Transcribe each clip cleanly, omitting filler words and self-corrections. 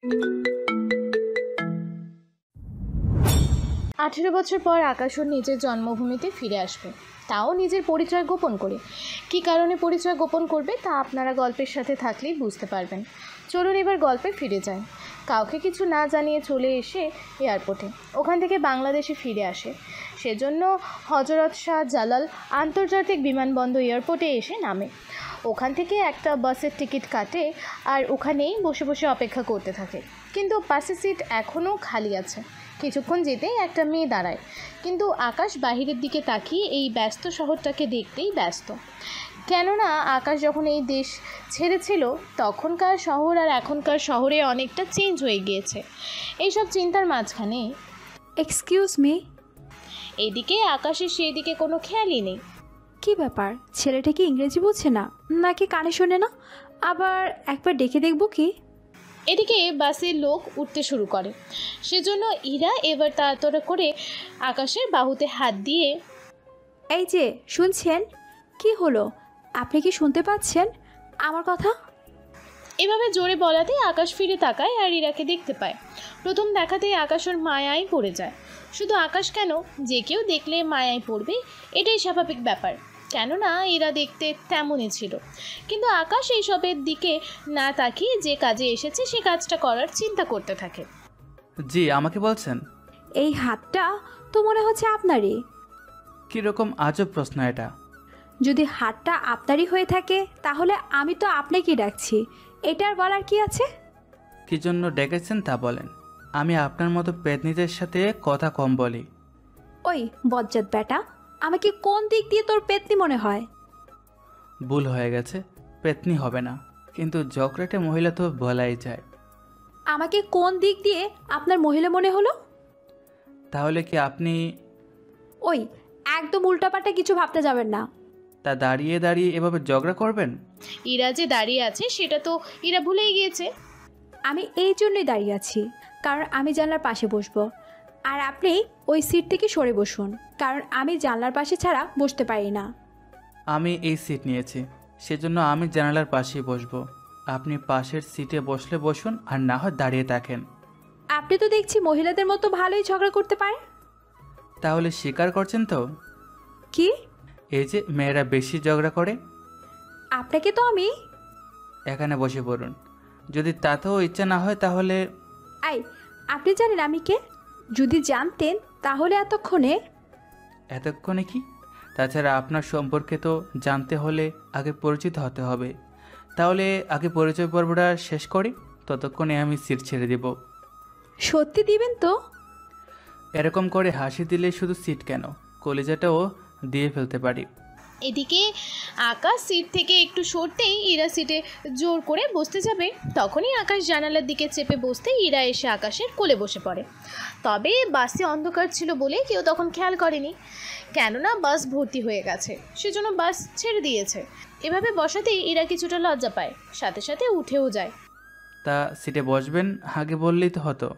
18 বছর পর আকাশ ওর নিজের জন্মভূমিতে ফিরে আসবে, তাও নিজের পরিচয় গোপন করে। কী কারণে পরিচয় গোপন করবে তা আপনারা গল্পের সাথে থাকলেই বুঝতে পারবেন। চলুন এবার গল্পে ফিরে যায়। কাউকে কিছু না জানিয়ে চলে এসে এয়ারপোর্টে, ওখান থেকে বাংলাদেশে ফিরে আসে। সেজন্য হজরত শাহ জালাল আন্তর্জাতিক বিমানবন্দর এয়ারপোর্টে এসে নামে। ওখান থেকে একটা বাসের টিকিট কাটে আর ওখানেই বসে বসে অপেক্ষা করতে থাকে। কিন্তু বাসের সিট এখনও খালি আছে। কিছুক্ষণ যেতেই একটা মেয়ে দাঁড়ায়, কিন্তু আকাশ বাহিরের দিকে তাকিয়ে এই ব্যস্ত শহরটাকে দেখতেই ব্যস্ত। কেননা আকাশ যখন এই দেশ ছেড়েছিল তখনকার শহর আর এখনকার শহরে অনেকটা চেঞ্জ হয়ে গিয়েছে। এইসব চিন্তার মাঝখানে এক্সকিউজ মি, এদিকে আকাশের সেই দিকে কোনো খেয়ালই নেই। কি ব্যাপার? ছেলেটা কি ইংরেজি বুঝছে না নাকি কানে শোনে না? আবার একবার ডেকে দেখব কি? এদিকে বাসের লোক উঠতে শুরু করে, সেজন্য ইরা এবার তাড়াতাড়ি করে আকাশের বাহুতে হাত দিয়ে, এই যে শুনছেন? কি হলো? আপনি কি শুনতে পাচ্ছেন আমার কথা? এভাবে জোরে বলাতে আকাশ ফিরে তাকায় আর ইরাকে দেখতে পায়। প্রথম দেখাতেই আকাশ ওর মায়ায় পড়ে যায়। শুধু আকাশ কেন, যে কেউ দেখলে মায়ায় পড়বে, এটাই স্বাভাবিক ব্যাপার। কেননা এরা দেখতে তেমনই ছিল। কিন্তু আকাশ এইসবের দিকে না তাকিয়ে যে কাজে এসেছে সে কাজটা করার চিন্তা করতে থাকে। জি, আমাকে বলছেন? এই হাতটা তো মনে হচ্ছে আপনারই। কীরকম আজব প্রশ্ন এটা? যদি হাতটা আপনারই হয়ে থাকে তাহলে আমি তো আপনাকেই ডাকছি, এটার বলার কি আছে? কী জন্য ডেকেছেন তা বলেন। আমি আপনার মতো পেতনিদের সাথে কথা কম বলি। ওই বজ্জাত বেটা, আমাকে কোন দিক দিয়ে তোর পেতনি মনে হয়? ভুল হয়ে গেছে, পেতনি হবে না, কিন্তু জকরেটে মহিলা তো বলাই যায়। আমাকে কোন দিক দিয়ে আপনার মহিলা মনে হলো? তাহলে কি আপনি? ওই একদম উল্টাপাল্টা কিছু ভাবতে যাবেন না। তা দাঁড়িয়ে দাঁড়িয়ে এভাবে ঝগড়া করবেন? ইরা যে দাঁড়িয়ে আছে সেটা তো ইরা ভুলেই গিয়েছে। আমি এই জন্যই দাঁড়িয়ে আছি, কারণ আমি জানলার পাশে বসবো, আর আপনি ওই সিট থেকে সরে বসুন, কারণ আমি জানলার পাশে ছাড়া বসতে পারি না। আমি এই সিট নিয়েছি, সেজন্য আমি জানালার পাশেই বসবো। আপনি পাশের সিটে বসলে বসুন, আর না হয় দাঁড়িয়ে থাকেন। আপনি তো দেখছি মহিলাদের মতো ভালোই ঝগড়া করতে পারেন। তাহলে স্বীকার করছেন তো? কি? এই যে মেয়েরা বেশি ঝগড়া করে। আপনাকে তো আমি। এখানে বসে পড়ুন। যদি তাতেও ইচ্ছা না হয় তাহলে? আই, আপনি জানেন আমি কে? যদি জানতেন তাহলে এতক্ষণে কি? তাছাড়া আপনার সম্পর্কে তো জানতে হলে আগে পরিচিত হতে হবে। তাহলে আগে পরিচয় পর্বটা শেষ করি, ততক্ষণে আমি সিট ছেড়ে দেব। সত্যি দিবেন তো? এরকম করে হাসি দিলে শুধু সিট কেন, কলিজাটাও দিয়ে ফেলতে পারি। এদিকে আকাশ সিট থেকে একটু সরতেই ইরা সিটে জোর করে বসতে যাবে, তখনই আকাশ জানালার দিকে চেপে বসতেই ইরা এসে আকাশের কোলে বসে পড়ে। তবে বাসে অন্ধকার ছিল বলে কেউ তখন খেয়াল করেনি, কেননা বাস ভর্তি হয়ে গেছে, সেজন্য বাস ছেড়ে দিয়েছে। এভাবে বসাতেই ইরা কিছুটা লজ্জা পায়, সাথে সাথে উঠেও যায়। তা সিটে বসবেন আগে বললেই তো হতো।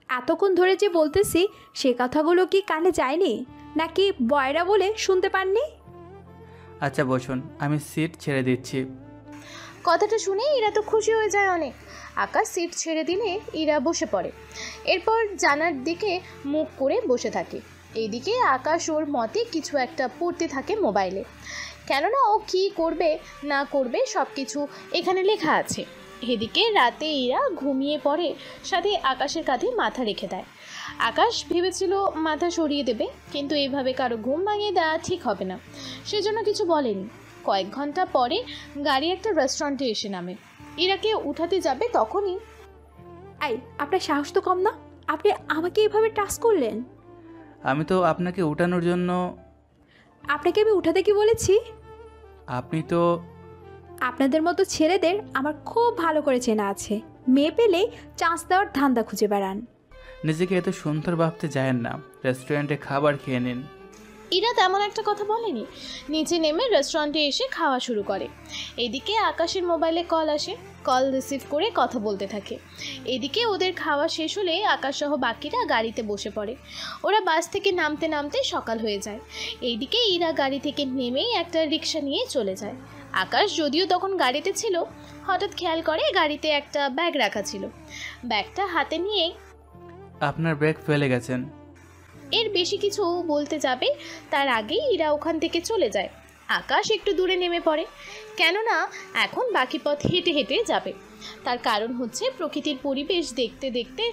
এতক্ষণ ধরে যে বলতেছি সে কথাগুলো কি কানে যায়নি, নাকি বয়রা বলে শুনতে পাননি? আচ্ছা বসুন, আমি সিট ছেড়ে দিচ্ছি। কথাটা শুনে ইরা তো খুশি হয়ে যায় অনেক। আকাশ সিট ছেড়ে দিলে ইরা বসে পড়ে, এরপর জানার দিকে মুখ করে বসে থাকে। এইদিকে আকাশ ওর মতে কিছু একটা পড়তে থাকে মোবাইলে, কেননা ও কী করবে না করবে সব কিছু এখানে লেখা আছে। এদিকে রাতে ইরা ঘুমিয়ে পড়ে, সাথে আকাশের কাঁধে মাথা রেখে দেয়। আকাশ ভেবেছিল মাথা সরিয়ে দেবে, কিন্তু এইভাবে কারো ঘুম ভাঙিয়ে দেওয়া ঠিক হবে না, সেজন্য কিছু বলেনি। কয়েক ঘন্টা পরে গাড়ি একটা রেস্টুরেন্টে এসে নামে। ইরাকে উঠাতে যাবে তখনই, আই, আপনার সাহস তো কম না, আপনি আমাকে এভাবে টাচ করলেন। আমি তো আপনাকে উঠানোর জন্য। আপনাকে আমি উঠাতে কি বলেছি? আপনি তো। আপনাদের মতো ছেলেদের আমার খুব ভালো করে চেনা আছে, মেয়ে পেলেই চান্স দেওয়ার ধান্দা খুঁজে বেড়ান। নিজেকে এত সুন্দর ভাবতে যায়েন না, রেস্টুরেন্টে খাবার খেয়ে নিন। ইরা তেমন একটা কথা বলেনি, নিচে নেমে রেস্টুরেন্টে এসে খাওয়া শুরু করে। এদিকে আকাশের মোবাইলে কল আসে, কল রিসিভ করে কথা বলতে থাকে। এদিকে ওদের খাওয়া শেষ হলে আকাশসহ বাকিরা গাড়িতে বসে পড়ে। ওরা বাস থেকে নামতে নামতে সকাল হয়ে যায়। এইদিকে ইরা গাড়ি থেকে নেমেই একটা রিক্সা নিয়ে চলে যায়। আকাশ যদিও তখন গাড়িতে ছিল, হঠাৎ খেয়াল করে গাড়িতে একটা ব্যাগ রাখা ছিল। ব্যাগটা হাতে নিয়ে আপনার ব্যাগ ফেলে গেছেন। এর বেশি কিছু বলতে যাবে তার আগেই ইরা ওখান থেকে চলে যায়। আকাশ একটু দূরে নেমে পড়ে, কেননা এখন বাকি পথ হেঁটে হেঁটে যাবে। তার কারণ হচ্ছে প্রকৃতির পরিবেশ দেখতে দেখতে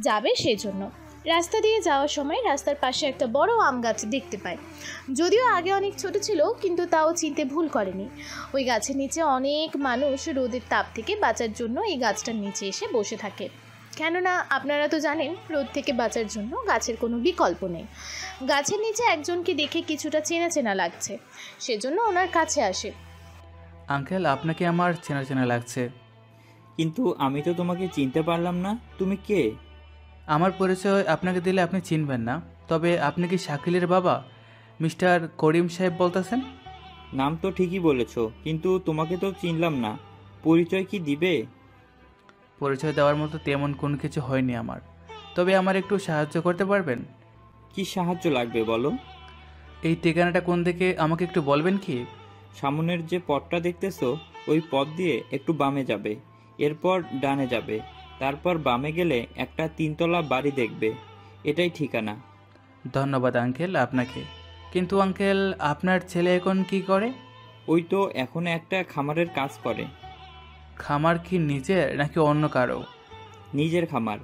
যাবে সেজন্য। রাস্তা দিয়ে যাওয়ার সময় রাস্তার পাশে একটা বড় আম গাছ দেখতে পায়। যদিও আগে অনেক ছোট ছিল, কিন্তু তাও চিনতে ভুল করেনি। ওই গাছের নিচে অনেক মানুষ রোদের তাপ থেকে বাঁচার জন্য এই গাছটার নিচে এসে বসে থাকে। কেননা আপনারা তো জানেন, রোদ থেকে বাঁচার জন্য গাছের কোনো বিকল্প নেই। গাছের নিচে একজনকে দেখে কিছুটা চেনা চেনা লাগছে, সেজন্য ওনার কাছে আসে। আঙ্কেল, আপনাকে আমার চেনা চেনা লাগছে। কিন্তু আমি তো তোমাকে চিনতে পারলাম না, তুমি কে? আমার পরিচয় আপনাকে দিলে আপনি চিনবেন না। তবে আপনি কি শাকিলের বাবা, মিস্টার করিম সাহেব বলতেছেন? নাম তো ঠিকই বলেছো, কিন্তু তোমাকে তো চিনলাম না। পরিচয় কি দিবে? পরিচয় দেওয়ার মতো তেমন কোনো কিছু হয়নি আমার। তবে আমার একটু সাহায্য করতে পারবেন? কি সাহায্য লাগবে বলো? এই ঠিকানাটা কোন দিকে আমাকে একটু বলবেন কি? সামনের যে পথটা দেখতেছো, ওই পথ দিয়ে একটু বামে যাবে, এরপর ডানে যাবে, তারপর বামে গেলে একটা 3তলা বাড়ি দেখবে। এটাই ঠিকানা। ধন্যবাদ আঙ্কেল আপনাকে। কিন্তু আঙ্কেল, আপনার ছেলে এখন কি করে? ওই তো এখন একটা খামারের কাজ করে। খামার কি নিজের নাকি অন্য কারো? নিজের খামার।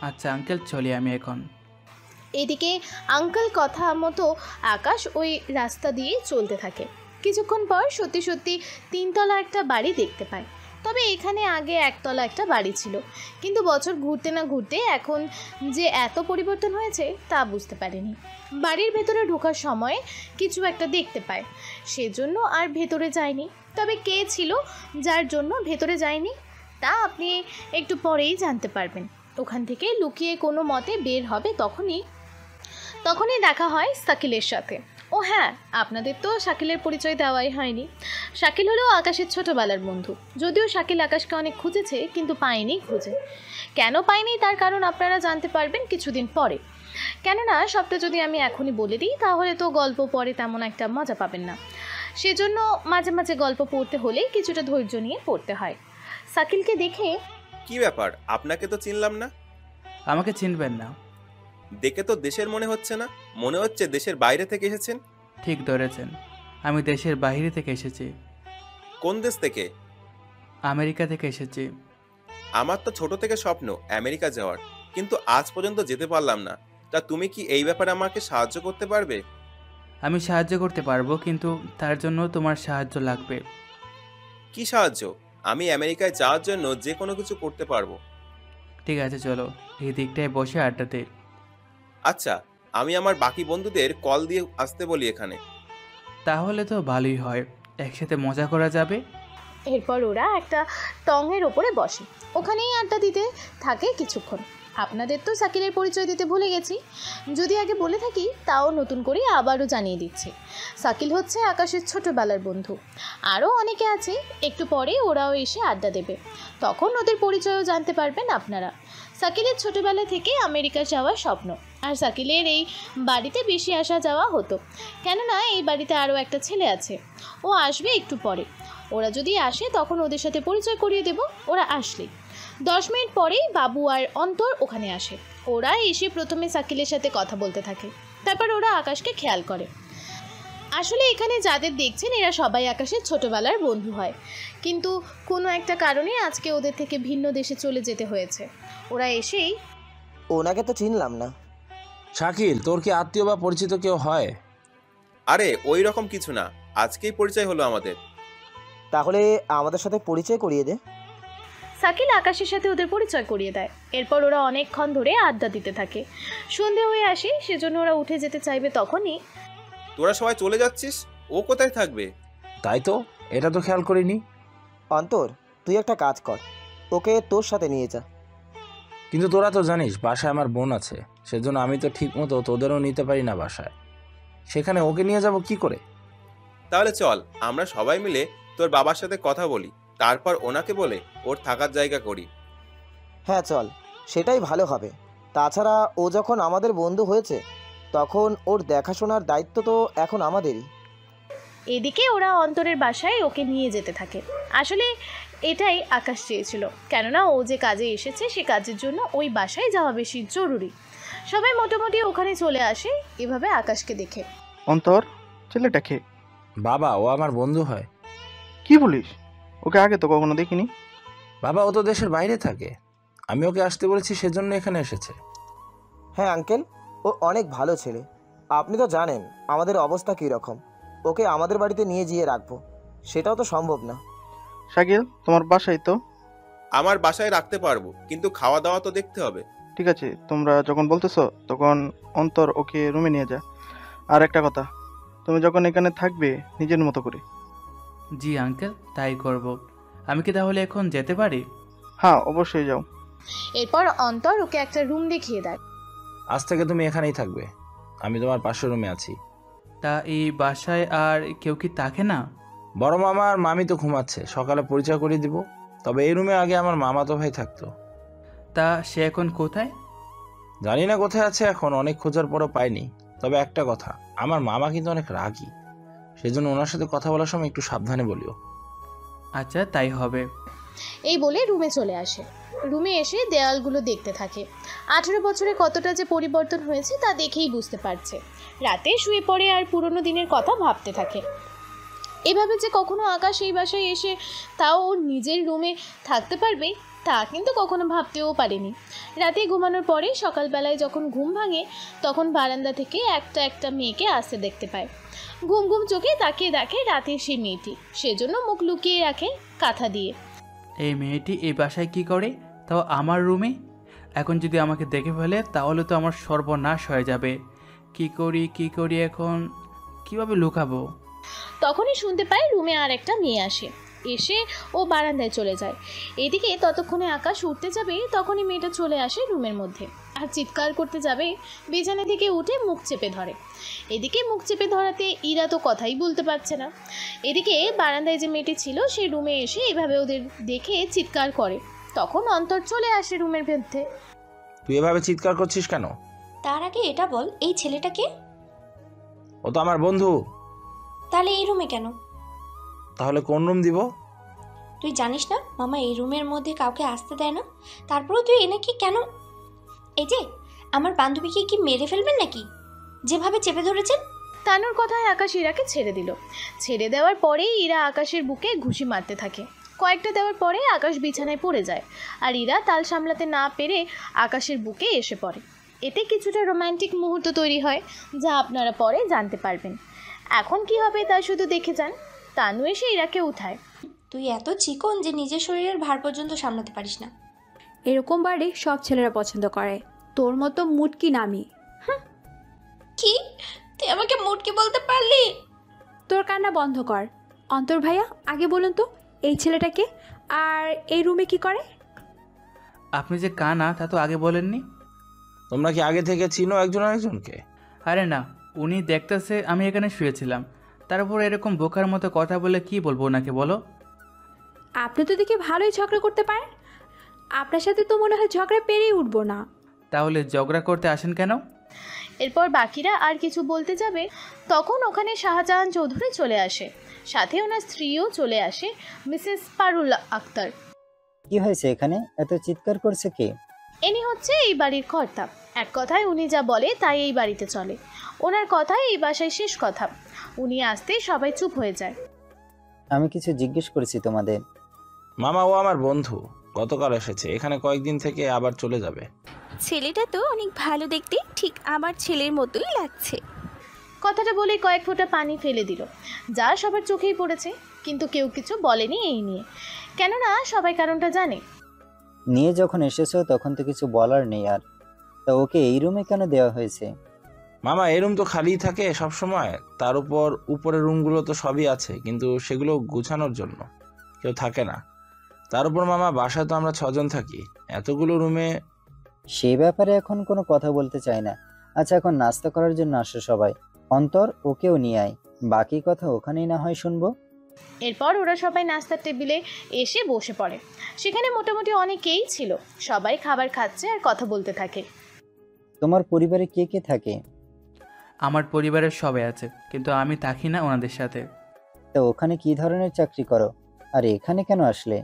আচ্ছা আঙ্কেল, চলি আমি এখন। এদিকে আঙ্কেল কথা মতো আকাশ ওই রাস্তা দিয়ে চলতে থাকে। কিছুক্ষণ পর সত্যি সত্যি 3তলা একটা বাড়ি দেখতে পায়। তবে এখানে আগে 1তলা একটা বাড়ি ছিল, কিন্তু বছর ঘুরতে না ঘুরতে এখন যে এত পরিবর্তন হয়েছে তা বুঝতে পারেনি। বাড়ির ভেতরে ঢোকার সময় কিছু একটা দেখতে পায়, সেজন্য আর ভেতরে যায়নি। তবে কে ছিল যার জন্য ভেতরে যায়নি তা আপনি একটু পরেই জানতে পারবেন। ওখান থেকে লুকিয়ে কোনো মতে বের হবে, তখনই দেখা হয় শাকিলের সাথে। ও হ্যাঁ, আপনাদের তো শাকিলের পরিচয় দেওয়াই হয়নি। শাকিল হলো আকাশের ছোটোবেলার বন্ধু। যদিও শাকিল আকাশকে অনেক খুঁজেছে, কিন্তু পায়নি। কেন পায়নি তার কারণ আপনারা জানতে পারবেন কিছুদিন পরে। কেননা সবটা যদি আমি এখনই বলে দিই তাহলে তো গল্প পরে তেমন একটা মজা পাবেন না। সেজন্য মাঝে মাঝে গল্প পড়তে হলে কিছুটা ধৈর্য নিয়ে পড়তে হয়। শাকিলকে দেখে, কি ব্যাপার, আপনাকে তো চিনলাম না। আমাকে চিনবেন না? দেখে তো দেশের মনে হচ্ছে না, মনে হচ্ছে দেশের বাইরে থেকে এসেছেন। ঠিক ধরেছেন, আমি দেশের বাইরে থেকে এসেছি। কোন দেশ থেকে? আমেরিকা থেকে এসেছি। আমার তো ছোট থেকে স্বপ্ন আমেরিকা যাওয়ার, কিন্তু আজ পর্যন্ত যেতে পারলাম না। তা তুমি কি এই ব্যাপারে আমাকে সাহায্য করতে পারবে? আমি সাহায্য করতে পারবো, কিন্তু তার জন্য তোমার সাহায্য লাগবে। কি সাহায্য? আমি আমেরিকায় যাওয়ার জন্য যে কোনো কিছু করতে পারবো। ঠিক আছে, চলো এই দিকটায় বসে আড্ডা দিই। আচ্ছা, আমি আমার বাকি বন্ধুদের কল দিয়ে আসতে বলি এখানে। তাহলে তো ভালোই হয়, একসাথে মজা করা যাবে। এরপর ওরা একটা টঙের ওপরে বসে, ওখানেই আড্ডা দিতে থাকে কিছুক্ষণ। আপনাদের তো শাকিলের পরিচয় দিতে ভুলে গেছি, যদি আগে বলে থাকি তাও নতুন করে আবারও জানিয়ে দিচ্ছি। শাকিল হচ্ছে আকাশের ছোটোবেলার বন্ধু। আরও অনেকে আছে, একটু পরে ওরাও এসে আড্ডা দেবে, তখন ওদের পরিচয়ও জানতে পারবেন আপনারা। শাকিলের ছোটোবেলা থেকে আমেরিকা যাওয়ার স্বপ্ন, আর শাকিলের এই বাড়িতে বেশি আসা যাওয়া হতো। কেননা এই বাড়িতে আরও একটা ছেলে আছে, ও আসবে একটু পরে। ওরা যদি আসে তখন ওদের সাথে পরিচয় করিয়ে দেব। ওরা আসলেই 10 মিনিট পরেই বাবু আর অন্তর ওখানে আসে। ওরা এসে প্রথমে শাকিলের সাথে কথা বলতে থাকে, তারপর ওরা আকাশকে খেয়াল করে। আসলে এখানে যাদের দেখছেন এরা সবাই আকাশের ছোটোবেলার বন্ধু হয়, কিন্তু কোনো একটা কারণে আজকে ওদের থেকে ভিন্ন দেশে চলে যেতে হয়েছে। ওরা এসেই, ওনাকে তো চিনলাম না। শাকিল, তোর কি আত্মীয় বা পরিচিত কেউ হয়? আরে ওই রকম কিছু না, আজকেই পরিচয় হলো আমাদের। তাহলে আমাদের সাথে পরিচয় করিয়ে দে। শাকিল আকাশের সাথে ওদের পরিচয় করিয়ে দেয়। এরপর ওরা অনেকক্ষণ ধরে আড্ডা দিতে থাকে। সন্ধে হয়ে আসে, সেজন্য ওরা উঠে যেতে চাইবে, তখনই, তোরা সবাই চলে যাচ্ছিস, ও কোথায় থাকবে? তাই তো, এটা তো খেয়াল করিনি। অন্তর, তুই একটা কাজ কর, ওকে তোর সাথে নিয়ে যা। কিন্তু তোরা তো জানিস বাসায় আমার বোন আছে, সেজন্য আমি তো ঠিক মতো তোদেরও নিতে পারি না বাসায়। সেখানে ওকে নিয়ে যাব কি করে? তাহলে চল আমরা সবাই মিলে তোর বাবার সাথে কথা বলি, তারপর ওনাকে বলে ওর থাকার জায়গা করি। হ্যাঁ চল, সেটাই ভালো হবে। তাছাড়া ও যখন আমাদের বন্ধু হয়েছে তখন ওর দেখাশোনার দায়িত্ব তো এখন আমাদেরই। এদিকে ওরা অন্তরের বাসায় ওকে নিয়ে যেতে থাকে। আসলে এটাই আকাশ চেয়েছিল, কেননা ও যে কাজে এসেছে সে কাজের জন্য ওই বাসায় যাওয়া বেশি জরুরি। সবাই মোটামুটি ওখানে চলে আসে এভাবে আকাশকে দেখে। অন্তর, ছেলেটাকে বাবা, ও আমার বন্ধু হয়। কি বলিস? ওকে আগে তো কখনো দেখিনি। বাবা, ও তো দেশের বাইরে থাকে। আমি ওকে আসতে বলেছি, সেজন্য এখানে এসেছে। হ্যাঁ আঙ্কেল, ও অনেক ভালো ছেলে। আপনি তো জানেন আমাদের অবস্থা কী রকম। ওকে আমাদের বাড়িতে নিয়ে গিয়ে রাখবো, সেটাও তো সম্ভব না। শাকিল, তোমার বাসায় তো? আমার বাসায় রাখতে পারবো, কিন্তু খাওয়া দাওয়া তো দেখতে হবে। ঠিক আছে, তোমরা যখন বলতেছো তখন অন্তর ওকে রুমে নিয়ে যা। আর একটা কথা, তুমি যখন এখানে থাকবে নিজের মতো করে। জি আঙ্কেল, তাই করব। আমি কি তাহলে এখন যেতে পারি? হ্যাঁ, অবশ্যই যাও। এরপর অন্তর ওকে একটা রুম দেখিয়ে দেয়। আজ থেকে তুমি এখানেই থাকবে, আমি তোমার পাশের রুমে আছি। তা এই বাসায় আর কেউ কি থাকে না? বড় মামা আর মামি তো ঘুমাচ্ছে, সকালে পরিচয় করিয়ে দিব। তবে এই রুমে আগে আমার মামাতো ভাই থাকতো। তা সে এখন কোথায়? জানি না কোথায় আছে এখন, অনেক খোঁজার পরও পাইনি। তবে একটা কথা, আমার মামা কিন্তু অনেক রাগী, সেজন্য ওনার সাথে কথা বলার সময় একটু সাবধানে বলিও। আচ্ছা, তাই হবে। এই বলে রুমে চলে আসে। রুমে এসে দেয়ালগুলো দেখতে থাকে। 18 বছরে কতটা যে পরিবর্তন হয়েছে তা দেখেই বুঝতে পারছে। রাতে শুয়ে পড়ে আর পুরনো দিনের কথা ভাবতে থাকে। এভাবে যে কখনো আকাশ এই বাসায় এসে তাও ওর নিজের রুমে থাকতে পারবে তা কিন্তু কখনো ভাবতেও পারেনি। রাতে ঘুমানোর পরে সকালবেলায় যখন ঘুম ভাঙে তখন বারান্দা থেকে একটা একটা মেয়েকে আসতে দেখতে পায়। ঘুম ঘুম চোখে তাকিয়ে দেখে রাতের সেই মেয়েটি, সেজন্য মুখ লুকিয়ে রাখে কাঁথা দিয়ে। এই মেয়েটি এই বাসায় কি করে, তাও আমার রুমে? এখন যদি আমাকে দেখে ফেলে তাহলে তো আমার সর্বনাশ হয়ে যাবে। কি করি এখন? কিভাবে লুকাবো? তখনই শুনতে পায় রুমে আর একটা মেয়ে আসে। এসে ও বারান্দায় চলে যায়। এদিকে ততক্ষণে আকাশ উঠতে যাবে, তখনই মেয়েটা চলে আসে রুমের মধ্যে আর চিৎকার করতে যাবে। বিছানা থেকে উঠে মুখ চেপে ধরে। এদিকে মুখ চেপে ধরাতে ইরা তো কথাই বলতে পারছে না। এদিকে বারান্দায় যে মেয়েটি ছিল সে রুমে এসে এভাবে ওদের দেখে চিৎকার করে। তখন অন্তর চলে আসে রুমের মধ্যে। তুই এভাবে চিৎকার করছিস কেন? তার আগে এটা বল, এই ছেলেটাকে? ও তো আমার বন্ধু। তাহলে এই রুমে কেন? তাহলে কোন রুম দিব? তুই জানিস না মামা এই রুমের মধ্যে কাউকে আসতে দেয় না? তারপরেও তুই এনেকে কেন? এই যে আমার বান্ধবীকে কি মেরে ফেলবেন নাকি, যেভাবে চেপে ধরেছেন? তানুর কথায় আকাশ ইরাকে ছেড়ে দিল। ছেড়ে দেওয়ার পরেই ইরা আকাশের বুকে ঘুষি মারতে থাকে। কয়েকটা দেওয়ার পরে আকাশ বিছানায় পড়ে যায় আর ইরা তাল সামলাতে না পেরে আকাশের বুকে এসে পড়ে। এতে কিছুটা রোমান্টিক মুহূর্ত তৈরি হয়, যা আপনারা পরে জানতে পারবেন। এখন কি হবে তা শুধু দেখে যান। তানু এসে ইরাকে উঠায়। তুই এত চিকন যে নিজের শরীরের ভার পর্যন্ত সামলাতে পারিস না। এরকম বাড়ি সব ছেলেরা পছন্দ করে, তোর মতো মুটকি নামি। কি? তুই আমাকে মুটকি বলতে পারলি? তোর কান্না বন্ধ কর। অন্তর ভাইয়া, আগে বলুন তো এই ছেলেটাকে আর এই রুমে কি করে? আপনি যে কানা তা তো আগে বলেননি। তোমরা কি আগে থেকে চিনো একজন আরেকজনকে? আরে না, উনি দেখতেছে আমি এখানে শুয়েছিলাম, তারপর এরকম বোকার মতো কথা বলে কি বলবো ওনাকে বলো? আপনি তো দেখি ভালোই ঝগড়া করতে পারেন, আপনার সাথে তো মনে হয় ঝগড়া পেরিয়ে উঠবো না। তাহলে ঝগড়া করতে আসেন কেন? এরপর বাকিরা আর কিছু বলতে যাবে তখন ওখানে শাহজাহান চৌধুরী চলে আসে। সাথে ওনার স্ত্রীও চলে আসে, মিসেস পারুল আক্তার। কি হয়েছে এখানে? এত চিৎকার করছে কে? ইনি হচ্ছে এই বাড়ির কর্তা। এক কথায় উনি যা বলে তাই এই বাড়িতে চলে। ওনার কথাই এই বাসায় শেষ কথা। উনি আসতেই সবাই চুপ হয়ে যায়। আমি কিছু জিজ্ঞেস করেছি তোমাদের? মামা, ও আমার বন্ধু, গতকাল এসেছে, এখানে কয়েকদিন থেকে আবার চলে যাবে। ছেলেটা তো অনেক ভালো দেখতে, ঠিক আমার ছেলের মতোই লাগছে। কথাটা বলে কয়েক ফোঁটা পানি ফেলে দিল, যা সবার চোখেই পড়েছে, কিন্তু কেউ কিছু বলেনি এই নিয়ে, কেননা সবাই কারণটা জানে। নিয়ে যখন এসেছো তখন তো কিছু বলার নেই আর। তা ওকে এই রুমে কেন দেওয়া হয়েছে? মামা, এই রুম তো খালিই থাকে সব সময়। তার উপর উপরের রুমগুলো তো সবই আছে, কিন্তু সেগুলো গুছানোর জন্য কেউ থাকে না। তার উপর মামা, বাসায় তো আমরা 6 জন থাকি, এতগুলো রুমে। সে ব্যাপারে এখন কোনো কথা বলতে চাই না। আচ্ছা, এখন নাস্তা করার জন্য আসো সবাই। অন্তর, ওকেও নিয়ে আয়, বাকি কথা ওখানেই না হয় শুনবো। এরপর ওরা সবাই নাস্তার টেবিলে এসে বসে পড়ে। সেখানে মোটামুটি অনেকেই ছিল, সবাই খাবার খাচ্ছে আর কথা বলতে থাকে। তোমার পরিবারে কে কে থাকে? আমার পরিবারের সবাই আছে, কিন্তু আমি থাকি না ওনাদের সাথে। তা ওখানে কি ধরনের চাকরি করো আর এখানে কেন আসলে?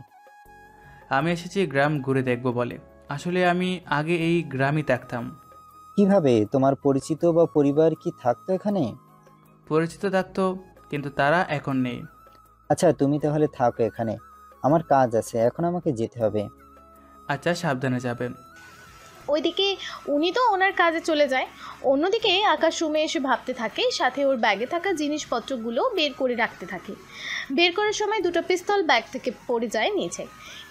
আমি এসেছি গ্রাম ঘুরে দেখব বলে। আসলে আমি আগে এই গ্রামই থাকতাম। কিভাবে? তোমার পরিচিত বা পরিবার কি থাকতো এখানে? পরিচিত থাকতো, কিন্তু তারা এখন নেই। আচ্ছা, তুমি তাহলে থাকো এখানে, আমার কাজ আছে, এখন আমাকে যেতে হবে। আচ্ছা, সাবধানে যাবেন। ওইদিকে উনি তো ওনার কাজে চলে যায়। অন্যদিকে আকাশ রুমে এসে ভাবতে থাকে, সাথে ওর ব্যাগে থাকা জিনিসপত্রগুলো বের করে রাখতে থাকে। বের করার সময় দুটো পিস্তল ব্যাগ থেকে পড়ে যায় নিচে।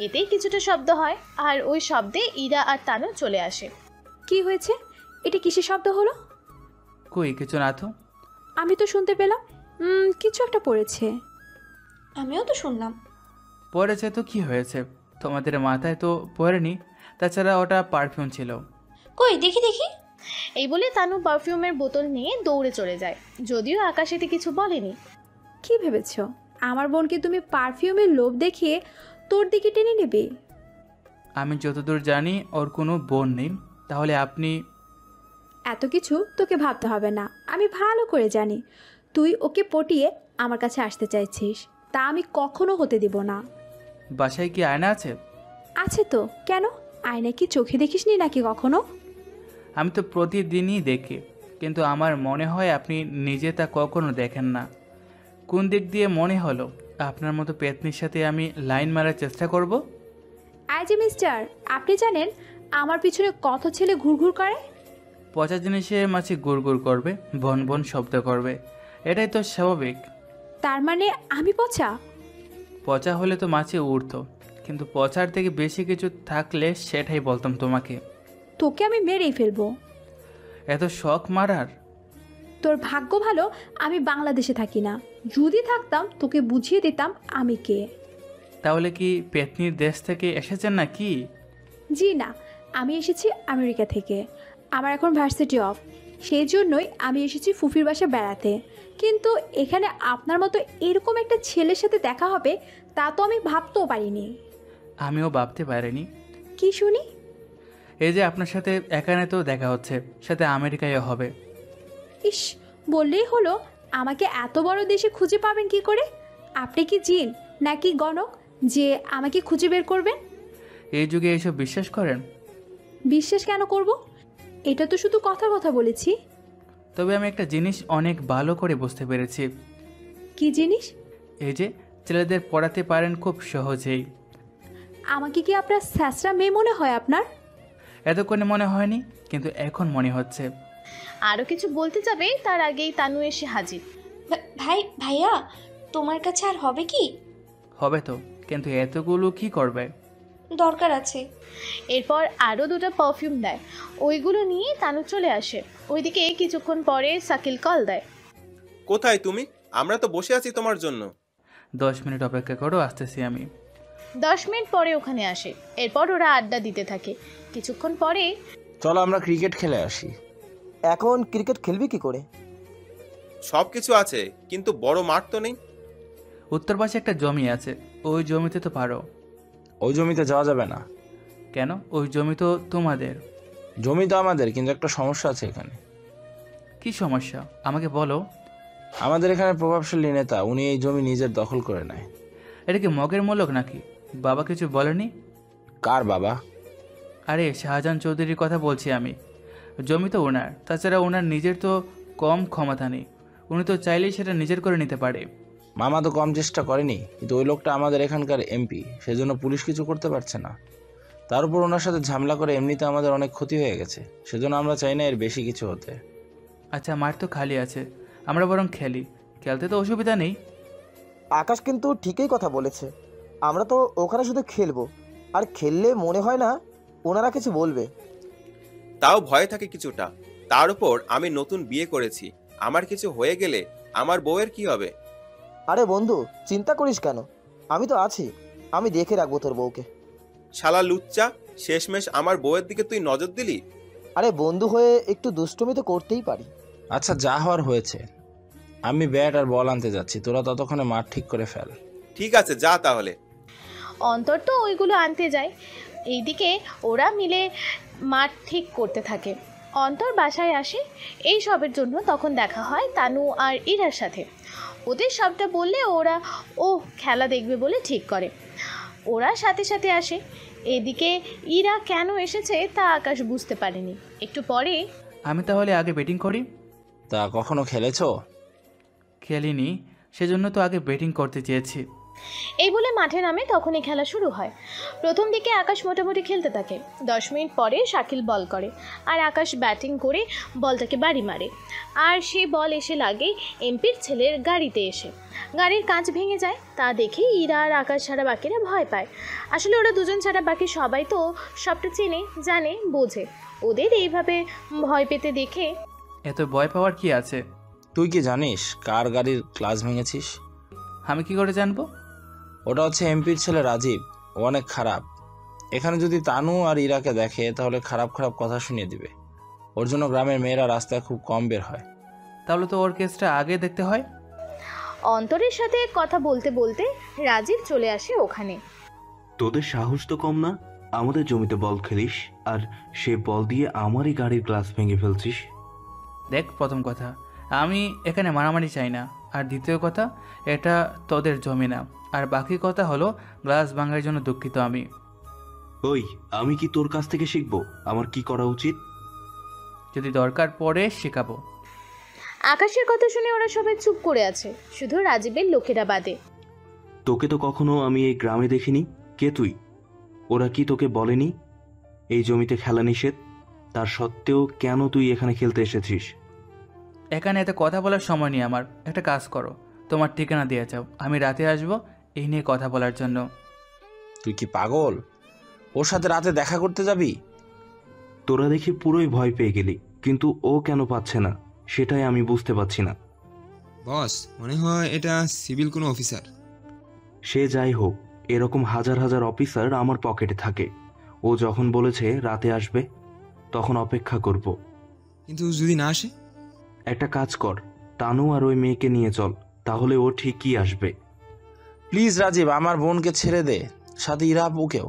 এতেই কিছুটা শব্দ হয়, আর ওই শব্দে ইরা আর তানু চলে আসে। কি হয়েছে? এটা কিসের শব্দ হলো? কই কিছু না তো। আমি তো শুনতে পেলাম কিছু একটা পড়েছে। আমিও তো শুনলাম। পড়েছে তো কি হয়েছে? তোমাদের মাথায় তো পড়েনি। তাছাড়া ওটা পারফিউম ছিল। কই দেখি দেখি। এই বলে তানু পারফিউমের বোতল নিয়ে দৌড়ে চলে যায়, যদিও আকাশ এতে কিছু বলেনি। কি ভেবেছ আমার বোনকে তুমি পারফিউমের লোভ দেখিয়ে তোর দিকে টেনে নেবে? আমি যতদূর জানি ওর কোনো বোন নেই। তাহলে আপনি? এত কিছু তোকে ভাবতে হবে না, আমি ভালো করে জানি তুই ওকে পটিয়ে আমার কাছে আসতে চাইছিস। তা আমি কখনো হতে দিব না। বাসায় কি আয়না আছে? আছে তো, কেন? আয়না কি চোখে দেখিসনি নাকি কখনো? আমি তো প্রতিদিনই দেখি, কিন্তু আমার মনে হয় আপনি নিজে তা কখনো দেখেন না। কোন দিক দিয়ে মনে হলো আপনার মতো পেতনির সাথে আমি লাইন মারার চেষ্টা করব? আই যে মিস্টার, আপনি জানেন আমার পিছনে কত ছেলে ঘুরঘুর করে? পচা জিনিসের মাছি গুড় করবে, বন বন শব্দ করবে, এটাই তো স্বাভাবিক। তার মানে আমি পচা? পচা হলে তো মাছি উড়তো, কিন্তু পচার থেকে বেশি কিছু থাকলে সেটাই বলতাম তোমাকে। তোকে আমি মেরেই ফেলবো। এত শখ মারার? তোর ভাগ্য ভালো আমি বাংলাদেশে থাকি না, যদি থাকতাম তোকে বুঝিয়ে দিতাম আমি কে। তাহলে কি পেতনির দেশ থেকে এসেছেন না কি? জি না, আমি এসেছি আমেরিকা থেকে। আমার এখন ভার্সিটি অফ, সেই জন্যই আমি এসেছি ফুফির বাসায় বেড়াতে। কিন্তু এখানে আপনার মতো এরকম একটা ছেলের সাথে দেখা হবে তা তো আমি ভাবতেও পারিনি। আমিও ভাবতে পারিনি। কি শুনি? এই যে আপনার সাথে এখানে তো দেখা হচ্ছে, সাথে আমেরিকায়ও হবে। ইস, বললেই হলো। আমাকে এত বড় দেশে খুঁজে পাবেন কি করে? আপনি কি জিন নাকি গণক যে আমাকে খুঁজে বের করবেন? এই যুগে এইসব বিশ্বাস করেন? বিশ্বাস কেন করব? এটা তো শুধু কথার কথা বলেছি। তবে আমি একটা জিনিস অনেক ভালো করে বুঝতে পেরেছি। কি জিনিস? এই যে ছেলেদের পড়াতে পারেন খুব সহজেই। আমাকে কি আপনার স্যাসরা মেয়ে মনে হয় আপনার? এতক্ষণে মনে হয়নি, কিন্তু এখন মনে হচ্ছে। আরও কিছু বলতে যাবে তার আগেই তানু এসে হাজির। ভাইয়া, তোমার কাছে আর হবে কি? হবে তো, কিন্তু এতগুলো কি করবে? দরকার আছে। এরপর আরও দুটো পারফিউম দেয়, ওইগুলো নিয়ে তানু চলে আসে। ওইদিকে কিছুক্ষণ পরে শাকিল কল দেয়। কোথায় তুমি? আমরা তো বসে আছি তোমার জন্য। 10 মিনিট অপেক্ষা করো, আসতেছি আমি। 10 মিনিট পরে ওখানে আসে। এরপর ওরা আড্ডা দিতে থাকে। কিছুক্ষণ পরে, চলো আমরা ক্রিকেট খেলে আসি। এখন ক্রিকেট খেলবি কি করে? সব কিছু আছে, কিন্তু বড় মাঠ তো নেই। উত্তর পাশে একটা জমি আছে, ওই জমিতে তো পারো। ওই জমিতে যাওয়া যাবে না। কেন? ওই জমি তো তোমাদের। জমি তো আমাদের, কিন্তু একটা সমস্যা আছে এখানে। কি সমস্যা আমাকে বলো। আমাদের এখানে প্রভাবশালী নেতা, উনি এই জমি নিজের দখল করে নেয়। এটা কি মগের মূলক নাকি? বাবা কিছু বলেনি? কার বাবা? আরে শাহজাহান চৌধুরীর কথা বলছি আমি। জমি তো ওনার, তাছাড়া ওনার নিজের তো কম ক্ষমতা নেই। উনি তো চাইলেই সেটা নিজের করে নিতে পারে। মামা তো কম চেষ্টা করেনি, কিন্তু ওই লোকটা আমাদের এখানকার এমপি, সেজন্য পুলিশ কিছু করতে পারছে না। তার উপর ওনার সাথে ঝামেলা করে এমনিতে আমাদের অনেক ক্ষতি হয়ে গেছে, সেজন্য আমরা চাই না এর বেশি কিছু হতে। আচ্ছা, মাঠ তো খালি আছে, আমরা বরং খেলি। খেলতে তো অসুবিধা নেই। আকাশ কিন্তু ঠিকই কথা বলেছে। আমরা তো ওখানে শুধু খেলবো, আর খেললে মনে হয় না ওনারা কিছু বলবে। তাও ভয় থাকে কিছুটা। তার উপর আমি নতুন বিয়ে করেছি, আমার কিছু হয়ে গেলে আমার বউয়ের কি হবে? আরে বন্ধু, চিন্তা করিস কেন, আমি তো আছি, আমি দেখে রাখবো তোর বউকে। শালা লুচ্চা, শেষমেশ আমার বউয়ের দিকে তুই নজর দিলি। আরে বন্ধু হয়ে একটু দুষ্টুমি তো করতেই পারি। আচ্ছা, যা হওয়ার হয়েছে। আমি ব্যাট আর বল আনতে যাচ্ছি, তোরা ততক্ষণে মাঠ ঠিক করে ফেল। ঠিক আছে, যা তাহলে। অন্তর তো ওইগুলো আনতে যায়। এইদিকে ওরা মিলে মাঠ ঠিক করতে থাকে। অন্তর বাসায় আসে এই সবের জন্য। তখন দেখা হয় তানু আর ইরার সাথে। ওদের সবটা বললে ওরা খেলা দেখবে বলে ঠিক করে। ওরা সাথে সাথে আসে। এদিকে ইরা কেন এসেছে তা আকাশ বুঝতে পারেনি। একটু পরে, আমি তাহলে আগে ব্যাটিং করি। তা কখনো খেলেছো? খেলিনি, সেজন্য তো আগে ব্যাটিং করতে চেয়েছি। এই বলে মাঠে নামে। তখনই খেলা শুরু হয়। প্রথম দিকে আকাশ মোটামুটি খেলতে থাকে। 10 মিনিট পরে শাকিল বল করে আর আকাশ ব্যাটিং করে বলটাকে বাড়ি মারে। আর সেই বল এসে লাগে এমপির ছেলের গাড়িতে এসে। গাড়ির কাঁচ ভেঙে যায়। তা দেখে ইরা আর আকাশ ছাড়া বাকিরা ভয় পায়। আসলে ওরা দুজন ছাড়া বাকি সবাই তো সবটা চেনে, জানে, বোঝে। ওদের এইভাবে ভয় পেতে দেখে এত ভয় পাওয়ার কি আছে? তুই কি জানিস কার গাড়ির গ্লাস ভেঙেছিস? আমি কি করে জানবো? ওটা হচ্ছে এমপির ছেলে রাজীব। ও অনেক খারাপ। এখানে যদি তানু আর ইরাকে দেখে তাহলে খারাপ খারাপ কথা শুনিয়ে দিবে। ওর জন্য গ্রামের মেয়েরা রাস্তায় খুব কম বের হয়। তাহলে তো ওর কেসটা আগে দেখতে হয়। অন্তরের সাথে কথা বলতে বলতে রাজীব চলে আসে ওখানে। তোদের সাহস তো কম না, আমাদের জমিতে বল খেলিস আর সে বল দিয়ে আমারই গাড়ির গ্লাস ভেঙে ফেলছিস। দেখ, প্রথম কথা, আমি এখানে মারামারি চাই না। আর দ্বিতীয় কথা, এটা তোদের জমি না। আর বাকি কথা হলো, গ্লাস ভাঙার জন্য দুঃখিত আমি। ওই, আমি কি তোর কাছ থেকে শিখবো আমার কি করা উচিত? যদি দরকার পড়ে শেখাবো। আকাশের কথা শুনে ওরা সবাই চুপ করে আছে, শুধু রাজীবের লোকেরা বাদে। তোকে তো কখনো আমি এই গ্রামে দেখিনি। কে তুই? ওরা কি তোকে বলেনি এই জমিতে খেলা নিষেধ? তার সত্ত্বেও কেন তুই এখানে খেলতে এসেছিস? এখানে এত কথা বলার সময় নেই আমার। একটা কাজ করো, তোমার ঠিকানা দিয়ে যাও, আমি রাতে আসবো এই নিয়ে কথা বলার জন্য। তুই কি পাগল? ওর সাথে রাতে দেখা করতে যাবি? তোরা দেখি পুরোই ভয় পেয়ে গেলি, কিন্তু ও কেন পাচ্ছে না সেটাই আমি বুঝতে পারছি না। বস, মনে হয় এটা সিভিল কোনো অফিসার। সে যাই হোক, এরকম হাজার হাজার অফিসার আমার পকেটে থাকে। ও যখন বলেছে রাতে আসবে, তখন অপেক্ষা করব। কিন্তু যদি না আসে? একটা কাজ কর, তানু আর ওই মেয়েকে নিয়ে চল, তাহলে ও ঠিকই আসবে। প্লিজ রাজীব, আমার বোনকে ছেড়ে দে, সাথে ইরা আপুকেও।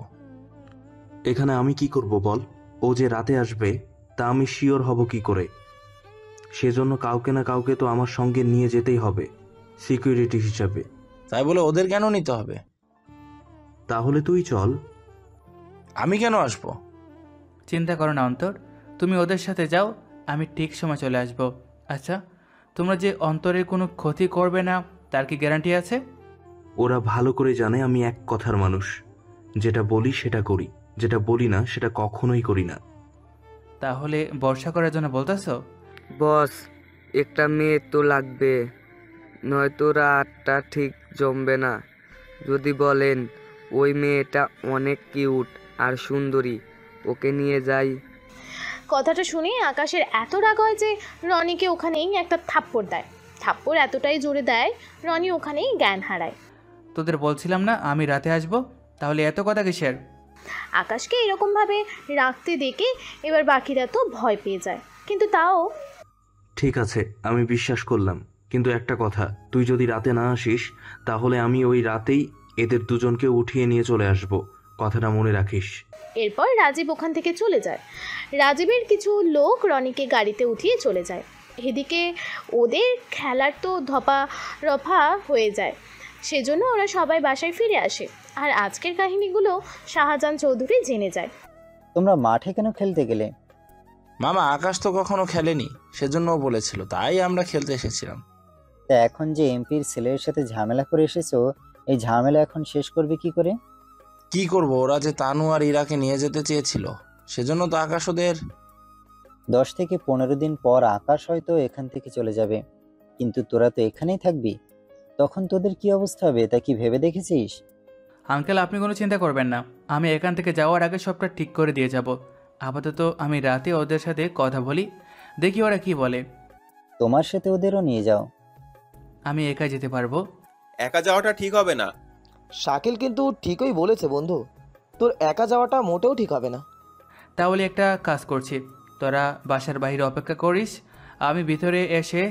এখানে আমি কি করব বল? ও যে রাতে আসবে তা আমি শিওর হব কি করে? সেজন্য কাউকে না কাউকে তো আমার সঙ্গে নিয়ে যেতেই হবে, সিকিউরিটি হিসাবে। তাই বলে ওদের কেন নিতে হবে? তাহলে তুই চল। আমি কেন আসবো? চিন্তা করো না অন্তর, তুমি ওদের সাথে যাও, আমি ঠিক সময় চলে আসব। আচ্ছা, তোমরা যে অন্তরের কোনো ক্ষতি করবে না তার কি গ্যারান্টি আছে? ওরা ভালো করে জানে আমি এক কথার মানুষ। যেটা বলি সেটা করি, যেটা বলি না সেটা কখনোই করি না। তাহলে বর্ষা করার জন্য বলতেছো? বস, একটা মেয়ে তো লাগবে, নয়তো রাতটা ঠিক জমবে না। যদি বলেন ওই মেয়েটা অনেক কিউট আর সুন্দরী, ওকে নিয়ে যাই। কথাটা শুনে আকাশের এত রাগ হয় যে রনিকে ওখানেই একটা থাপ্পড় দেয়। থাপ্পড় এতটাই জোরে দেয় রনি ওখানেই জ্ঞান হারায়। তোদের বলছিলাম না আমি রাতে আসব? তাহলে এত কথা কিসের? আকাশকে এরকমভাবে রাখতে দেখে এবার বাকিরা তো ভয় পেয়ে যায়, কিন্তু তাও। ঠিক আছে, আমি বিশ্বাস করলাম, কিন্তু একটা কথা, তুই যদি রাতে না আসিস তাহলে আমি ওই রাতেই এদের দুজনকে উঠিয়ে নিয়ে চলে আসব, কথাটা মনে রাখিস। এরপর রাজীব ওখান থেকে চলে যায়। রাজীবের কিছু লোক রনিকে গাড়িতে উঠিয়ে চলে যায়। এদিকে ওদের খেলার তো ধপা রফা হয়ে যায়, সেজন্য ওরা সবাই বাসায় ফিরে আসে। আর আজকের কাহিনীগুলো শাহজাহান চৌধুরী জেনে যায়। তোমরা মাঠে কেন খেলতে গেলে? মামা, আকাশ তো কখনো খেলেনি, সেজন্য ও বলেছিল, তাই আমরা খেলতে এসেছিলাম। তা এখন যে এমপির ছেলের সাথে ঝামেলা করে এসেছো, এই ঝামেলা এখন শেষ করবে কি করে? কি করব, ওরা যে তানু আর ইরাকে নিয়ে যেতে চেয়েছিল, সেজন্য তো আকাশ ওদের। 10 থেকে 15 দিন পর আকাশ হয়তো এখান থেকে চলে যাবে, কিন্তু তোরা তো এখানেই থাকবি। তখন তোদের কি অবস্থা হবে তা কি ভেবে দেখেছিস? আঙ্কেল, আপনি কোনো চিন্তা করবেন না, আমি এখান থেকে যাওয়ার আগে সবটা ঠিক করে দিয়ে যাব। আপাতত আমি রাতে ওদের সাথে কথা বলি, দেখি ওরা কি বলে। তোমার সাথে ওদেরও নিয়ে যাও। আমি একা যেতে পারবো? একা যাওয়াটা ঠিক হবে না। শাকিল কিন্তু ঠিকই বলেছে বন্ধু, তোর একা যাওয়াটা মোটেও ঠিক হবে না। তাহলে একটা কাজ করছি, তোরা বাসার বাইরে অপেক্ষা করিস, আমি ভিতরে এসে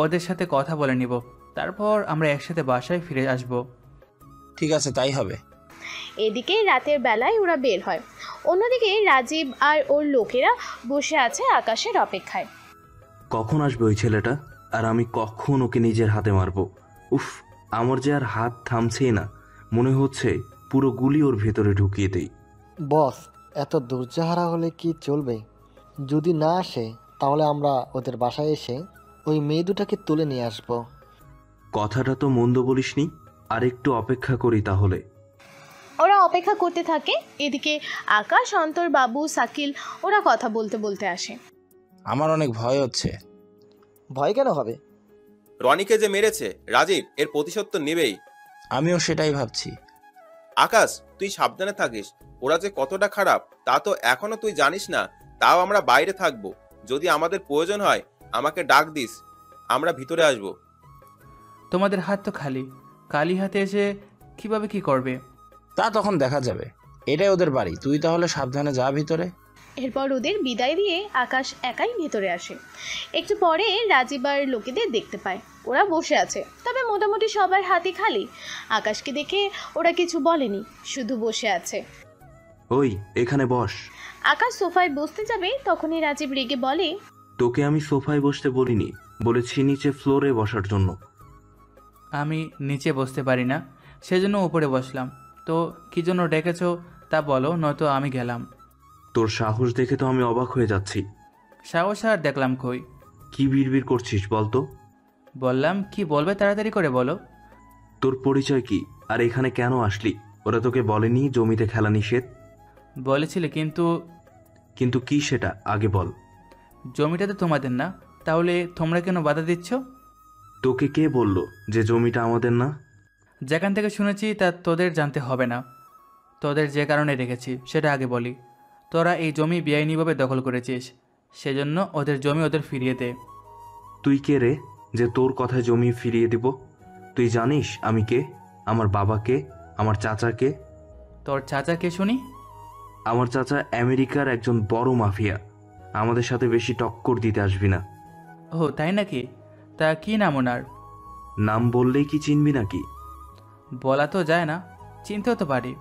ওদের সাথে কথা বলে নিব, তারপর আমরা একসাথে বাসায় ফিরে আসব। ঠিক আছে, তাই হবে। এদিকে রাতের বেলায় ওরা বের হয়। অন্যদিকে রাজীব আর ওর লোকেরা বসে আছে আকাশের অপেক্ষায়। কখন আসবে ওই ছেলেটা, আর আমি কখন ওকে নিজের হাতে মারবো? উফ, আমার যে আর হাত থামছেই না, মনে হচ্ছে পুরো গুলি ওর ভেতরে ঢুকিয়ে দেই। বস, এত ধৈর্যহারা হলে কি চলবে? যদি না আসে তাহলে আমরা ওদের বাসায় এসে ওই মেয়ে দুটাকে তুলে নিয়ে আসবো। কথাটা তো মন্দ বলিসনি, আর একটু অপেক্ষা করি তাহলে। ওরা অপেক্ষা করতে থাকে। এদিকে আকাশ, অন্তর, বাবু, শাকিল ওরা কথা বলতে বলতে আসে। আমার অনেক ভয় হচ্ছে। ভয় কেন হবে? রনিকে যে মেরেছে রাজীব, এর প্রতিশোধ তো নেবেই। আমিও সেটাই ভাবছি। আকাশ, তুই সাবধানে থাকিস। ওরা যে কতটা খারাপ তা তো এখনো তুই জানিস না। তাও আমরা বাইরে থাকবো, যদি আমাদের প্রয়োজন হয় আমাকে ডাক দিস, আমরা ভিতরে আসবো। তোমাদের হাত তো খালি, খালি হাতে এসে কিভাবে কি করবে? তা তখন দেখা যাবে। এটাই ওদের বাড়ি, তুই তাহলে সাবধানে যা ভিতরে। এরপর ওদের বিদায় দিয়ে আকাশ একাই ভেতরে আসে। একটু পরে রাজীব আর লোকেদের দেখতে পায়। ওরা বসে আছে, তবে মোটামুটি সবার হাতই খালি। আকাশকে দেখে ওরা কিছু বলেনি, শুধু বসে আছে। ওই, এখানে বস। আকাশ সোফায় বসতে যাবে, তখনই রাজীব রেগে বলে, তোকে আমি সোফায় বসতে বলিনি, বলেছি নিচে ফ্লোরে বসার জন্য। আমি নিচে বসতে পারি না, সেজন্য উপরে বসলাম। তো কি জন্য ডেকেছ তা বলো, নয়তো আমি গেলাম। তোর সাহস দেখে তো আমি অবাক হয়ে যাচ্ছি। সাহস আর দেখলাম কই? কি বিড়বিড় করছিস বলতো? বললাম কি বলবে, তাড়াতাড়ি করে বলো। তোর পরিচয় কি, আর এখানে কেন আসলি? ওরা তোকে বলেনি জমিতে খেলা নিষেধ? বলেছিলে, কিন্তু কিন্তু কি সেটা আগে বল। জমিটা তো তোমাদের না, তাহলে তোমরা কেন বাধা দিচ্ছ? তোকে কে বলল যে জমিটা আমাদের না? যেখান থেকে শুনেছি তা তোদের জানতে হবে না। তোদের যে কারণে রেখেছি সেটা আগে বলি। তোরা এই জমি বেআইনিভাবে দখল করেছিস, সেজন্য ওদের জমি ওদের ফিরিয়ে দে। তুই কে রে যে তোর কথায় জমি ফিরিয়ে দিব? তুই জানিস আমি কে, আমার বাবাকে, আমার চাচাকে? তোর চাচা কে শুনি? আমার চাচা আমেরিকার একজন বড় মাফিয়া। আমাদের সাথে বেশি টক্কর দিতে আসবি না। ও তাই নাকি? তা কি নাম ওনার? নাম বললেই কি চিনবি নাকি? বলা তো যায় না, চিনতেও তো পারি।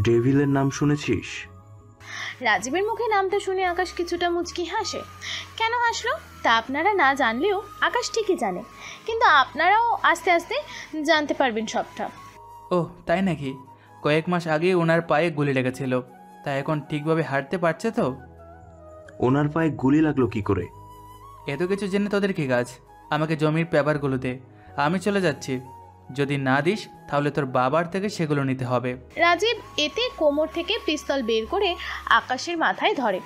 ডেভিলের নাম শুনেছিস? রাজীবের মুখে নামটা শুনে আকাশ কিছুটা মুচকি হাসে। কেন হাসলো তা আপনারা না জানলেও আকাশ ঠিকই জানে, কিন্তু আপনারাও আস্তে আস্তে জানতে পারবেন সবটা। ও তাই নাকি? কয়েক মাস আগে ওনার পায়ে গুলি লেগেছিল, তা এখন ঠিকভাবে হাঁটতে পারছে তো? ওনার পায়ে গুলি লাগলো কি করে? এত কিছু জেনে তোদের কি কাজ? আমাকে জমির পেপারগুলো দে, আমি চলে যাচ্ছি। যদি না দিস তাহলে তোর বাবার থেকে সেগুলো নিতে হবে। রাজীব এতে কোমর থেকে পিস্তল বের করে আকাশের মাথায় ধরে।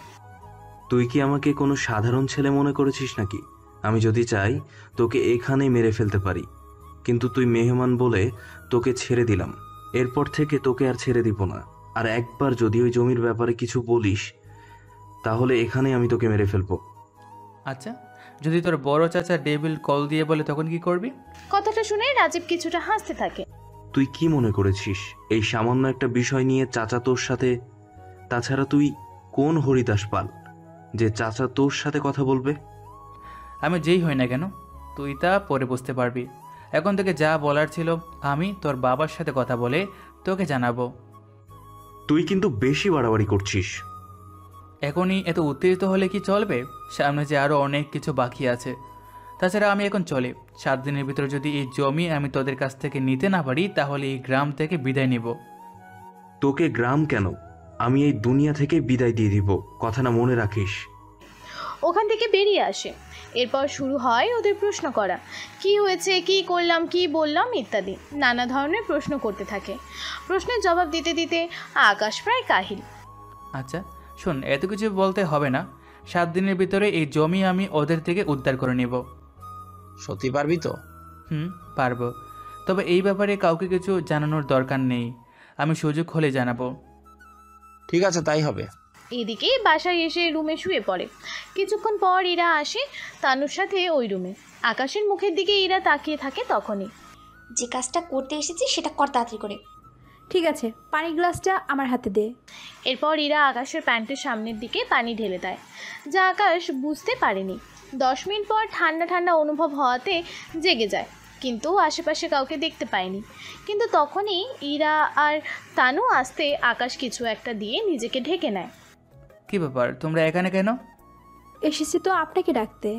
তুই কি আমাকে কোনো সাধারণ ছেলে মনে করেছিস নাকি? আমি যদি চাই তোকে এখানেই মেরে ফেলতে পারি, কিন্তু তুই মেহমান বলে তোকে ছেড়ে দিলাম। এরপর থেকে তোকে আর ছেড়ে দিব না। আর একবার যদি ওই জমির ব্যাপারে কিছু বলিস তাহলে এখানেই আমি তোকে মেরে ফেলবো। আচ্ছা, যদি তোর বড় চাচা ডেভিল কল দিয়ে বলে তখন কি করবি? কথাটা শুনে রাজীব কিছুটা হাসতে থাকে। তুই কি মনে করেছিস এই সামান্য একটা বিষয় নিয়ে চাচা তোর সাথে? তাছাড়া তুই কোন হরিদাস পাল যে চাচা তোর সাথে কথা বলবে? আমি যেই হই না কেন, তুই তা পরে বুঝতে পারবি। এখন থেকে যা বলার ছিল আমি তোর বাবার সাথে কথা বলে তোকে জানাবো। তুই কিন্তু বেশি বাড়াবাড়ি করছিস। এখনই এত উত্তেজিত হলে কি চলবে? সামনে যে আরও অনেক কিছু বাকি আছে। তাছাড়া আমি এখন চলে, 7 দিনের ভিতরে যদি এই জমি আমি তোদের কাছ থেকে নিতে না পারি তাহলে এই গ্রাম থেকে বিদায় নিব। তোকে গ্রাম কেন, আমি এই দুনিয়া থেকে বিদায় দিয়ে দিব, কথাটা মনে রাখিস। ওখান থেকে বেরিয়ে আসে। এরপর শুরু হয় ওদের প্রশ্ন করা। কি হয়েছে, কি করলাম, কি বললাম ইত্যাদি নানা ধরনের প্রশ্ন করতে থাকে। প্রশ্নের জবাব দিতে দিতে আকাশ প্রায় কাহিল। আচ্ছা শোন, এত কিছু বলতে হবে না। 7 দিনের ভিতরে এই জমি আমি ওদের থেকে উদ্ধার করে নেব। সত্যি পারবি তো? পারবো, তবে এই ব্যাপারে কাউকে কিছু জানানোর দরকার নেই। আমি সুযোগ হলে জানাবো। ঠিক আছে, তাই হবে। এদিকে বাসায় এসে রুমে শুয়ে পড়ে। কিছুক্ষণ পর ইরা আসে তানুর সাথে ওই রুমে। আকাশের মুখের দিকে ইরা তাকিয়ে থাকে। তখনই, যে কাজটা করতে এসেছি সেটা কর তাড়াতাড়ি করে। ঠিক আছে, পানির গ্লাসটা আমার হাতে দে। এরপর ইরা আকাশের প্যান্টের সামনের দিকে পানি ঢেলে দেয়, যা আকাশ বুঝতে পারেনি। 10 মিনিট পর ঠান্ডা ঠান্ডা অনুভব হওয়াতে জেগে যায়, কিন্তু আশেপাশে কাউকে দেখতে পায়নি। কিন্তু তখনই ইরা আর তানু আসতে আকাশ কিছু একটা দিয়ে নিজেকে ঢেকে নেয়। কি ব্যাপার, তোমরা এখানে কেন? এসেছি তো আপনাকে ডাকতে।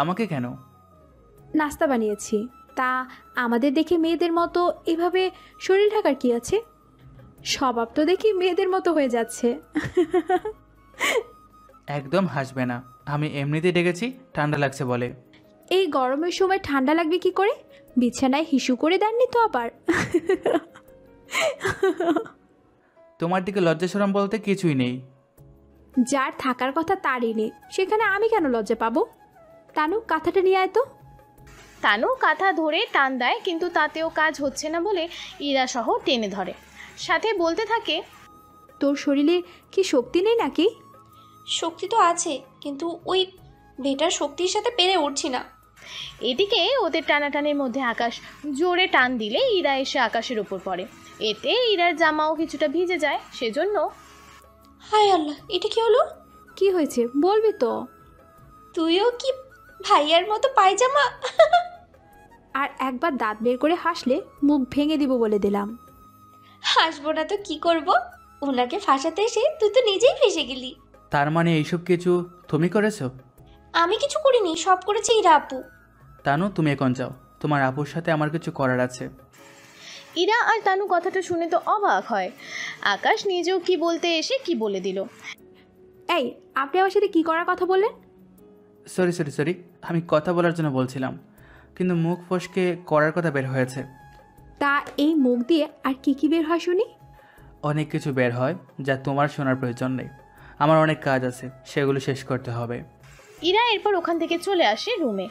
আমাকে কেন? নাস্তা বানিয়েছি। তা আমাদের দেখে মেয়েদের মতো এভাবে শরীর ঢাকার কি আছে? স্বভাব তো দেখি মেয়েদের মতো হয়ে যাচ্ছে। একদম হাসবে না, আমি এমনিতেই ডেকেছি, ঠান্ডা লাগছে বলে। এই গরমের সময় ঠান্ডা লাগবে কি করে? বিছানায় হিসু করে দেননি তো আবার? তোমার দিকে লজ্জা শরম বলতে কিছুই নেই। যার থাকার কথা তারই নেই, সেখানে আমি কেন লজ্জা পাবো? তানু, কাঁথাটা নিয়ে আয় তো। তানু কাঁথা ধরে টান দেয়, কিন্তু তাতেও কাজ হচ্ছে না বলে ইরা সহ টেনে ধরে, সাথে বলতে থাকে, তোর শরীরে কি শক্তি নেই নাকি? শক্তি তো আছে, কিন্তু ওই বেটার শক্তির সাথে পেরে উঠছি না। এদিকে ওদের টানাটানির মধ্যে আকাশ জোরে টান দিলে ইরা এসে আকাশের উপর পড়ে। এতে ইরার জামাও কিছুটা ভিজে যায়, সেজন্য। হায় আল্লাহ, এটা কি হলো? কি হয়েছে বলবি তো? তুইও কি ভাইয়ার মতো পায়জামা? আর একবার দাঁত বের করে হাসলে মুখ ভেঙে দিব বলে দিলাম। হাসবো না তো কি করব? ওনাকে ফাঁসাতে এসে তুই তো নিজেই ফেসে গেলি। তার মানে এইসব কিছু তুমি করেছো? আমি কিছু করিনি, সব করেছে ইরা আপু। তানু, তুমি এখন যাও, তোমার আপুর সাথে আমার কিছু করার আছে। ইরা আর তানু কথাটা শুনে তো অবাক হয়। আকাশ নিজেও কি বলতে এসে কি বলে দিল। এই, আপনি আমার সাথে কি করার কথা বললেন? সরি, আমি কথা বলার জন্য বলছিলাম, কিন্তু মুখ ফসকে করার কথা বের হয়েছে। তা এই মুখ দিয়ে আর কি কি বের হয় শুনি? অনেক কিছু বের হয় যা তোমার শোনার প্রয়োজন নেই। আমার অনেক কাজ আছে, সেগুলো শেষ করতে হবে। ইরা এরপর ওখান থেকে চলে আসে রুমে।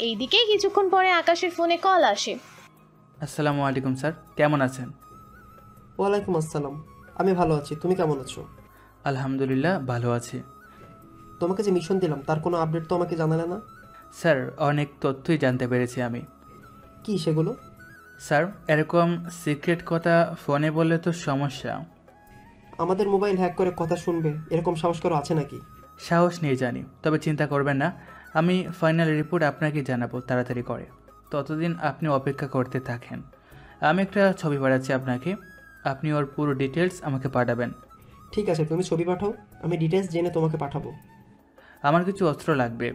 এইদিকে কিছুক্ষণ পরে আকাশের ফোনে কল আসে। আসসালামু আলাইকুম স্যার, কেমন আছেন? ওয়ালাইকুম আসসালাম, আমি ভালো আছি, তুমি কেমন আছো? আলহামদুলিল্লাহ ভালো আছি। তোমাকে যে মিশন দিলাম তার কোনো আপডেট তো আমাকে জানালে না। স্যার, অনেক তথ্যই জানতে পেরেছি আমি। কি সেগুলো? স্যার, এরকম সিক্রেট কথা ফোনে বললে তো সমস্যা। আমাদের মোবাইল হ্যাক করে কথা শুনবে এরকম সাহস কারো আছে নাকি? সাহস নিয়ে জানি, তবে চিন্তা করবেন না, আমি ফাইনাল রিপোর্ট আপনাকে জানাবো তাড়াতাড়ি করে। ততদিন আপনি অপেক্ষা করতে থাকেন। আমি একটা ছবি পাঠাচ্ছি আপনাকে, আপনি ওর পুরো ডিটেলস আমাকে পাঠাবেন। ঠিক আছে, তুমি ছবি পাঠাও, আমি ডিটেলস জেনে তোমাকে পাঠাবো। আমার কিছু অস্ত্র লাগবে।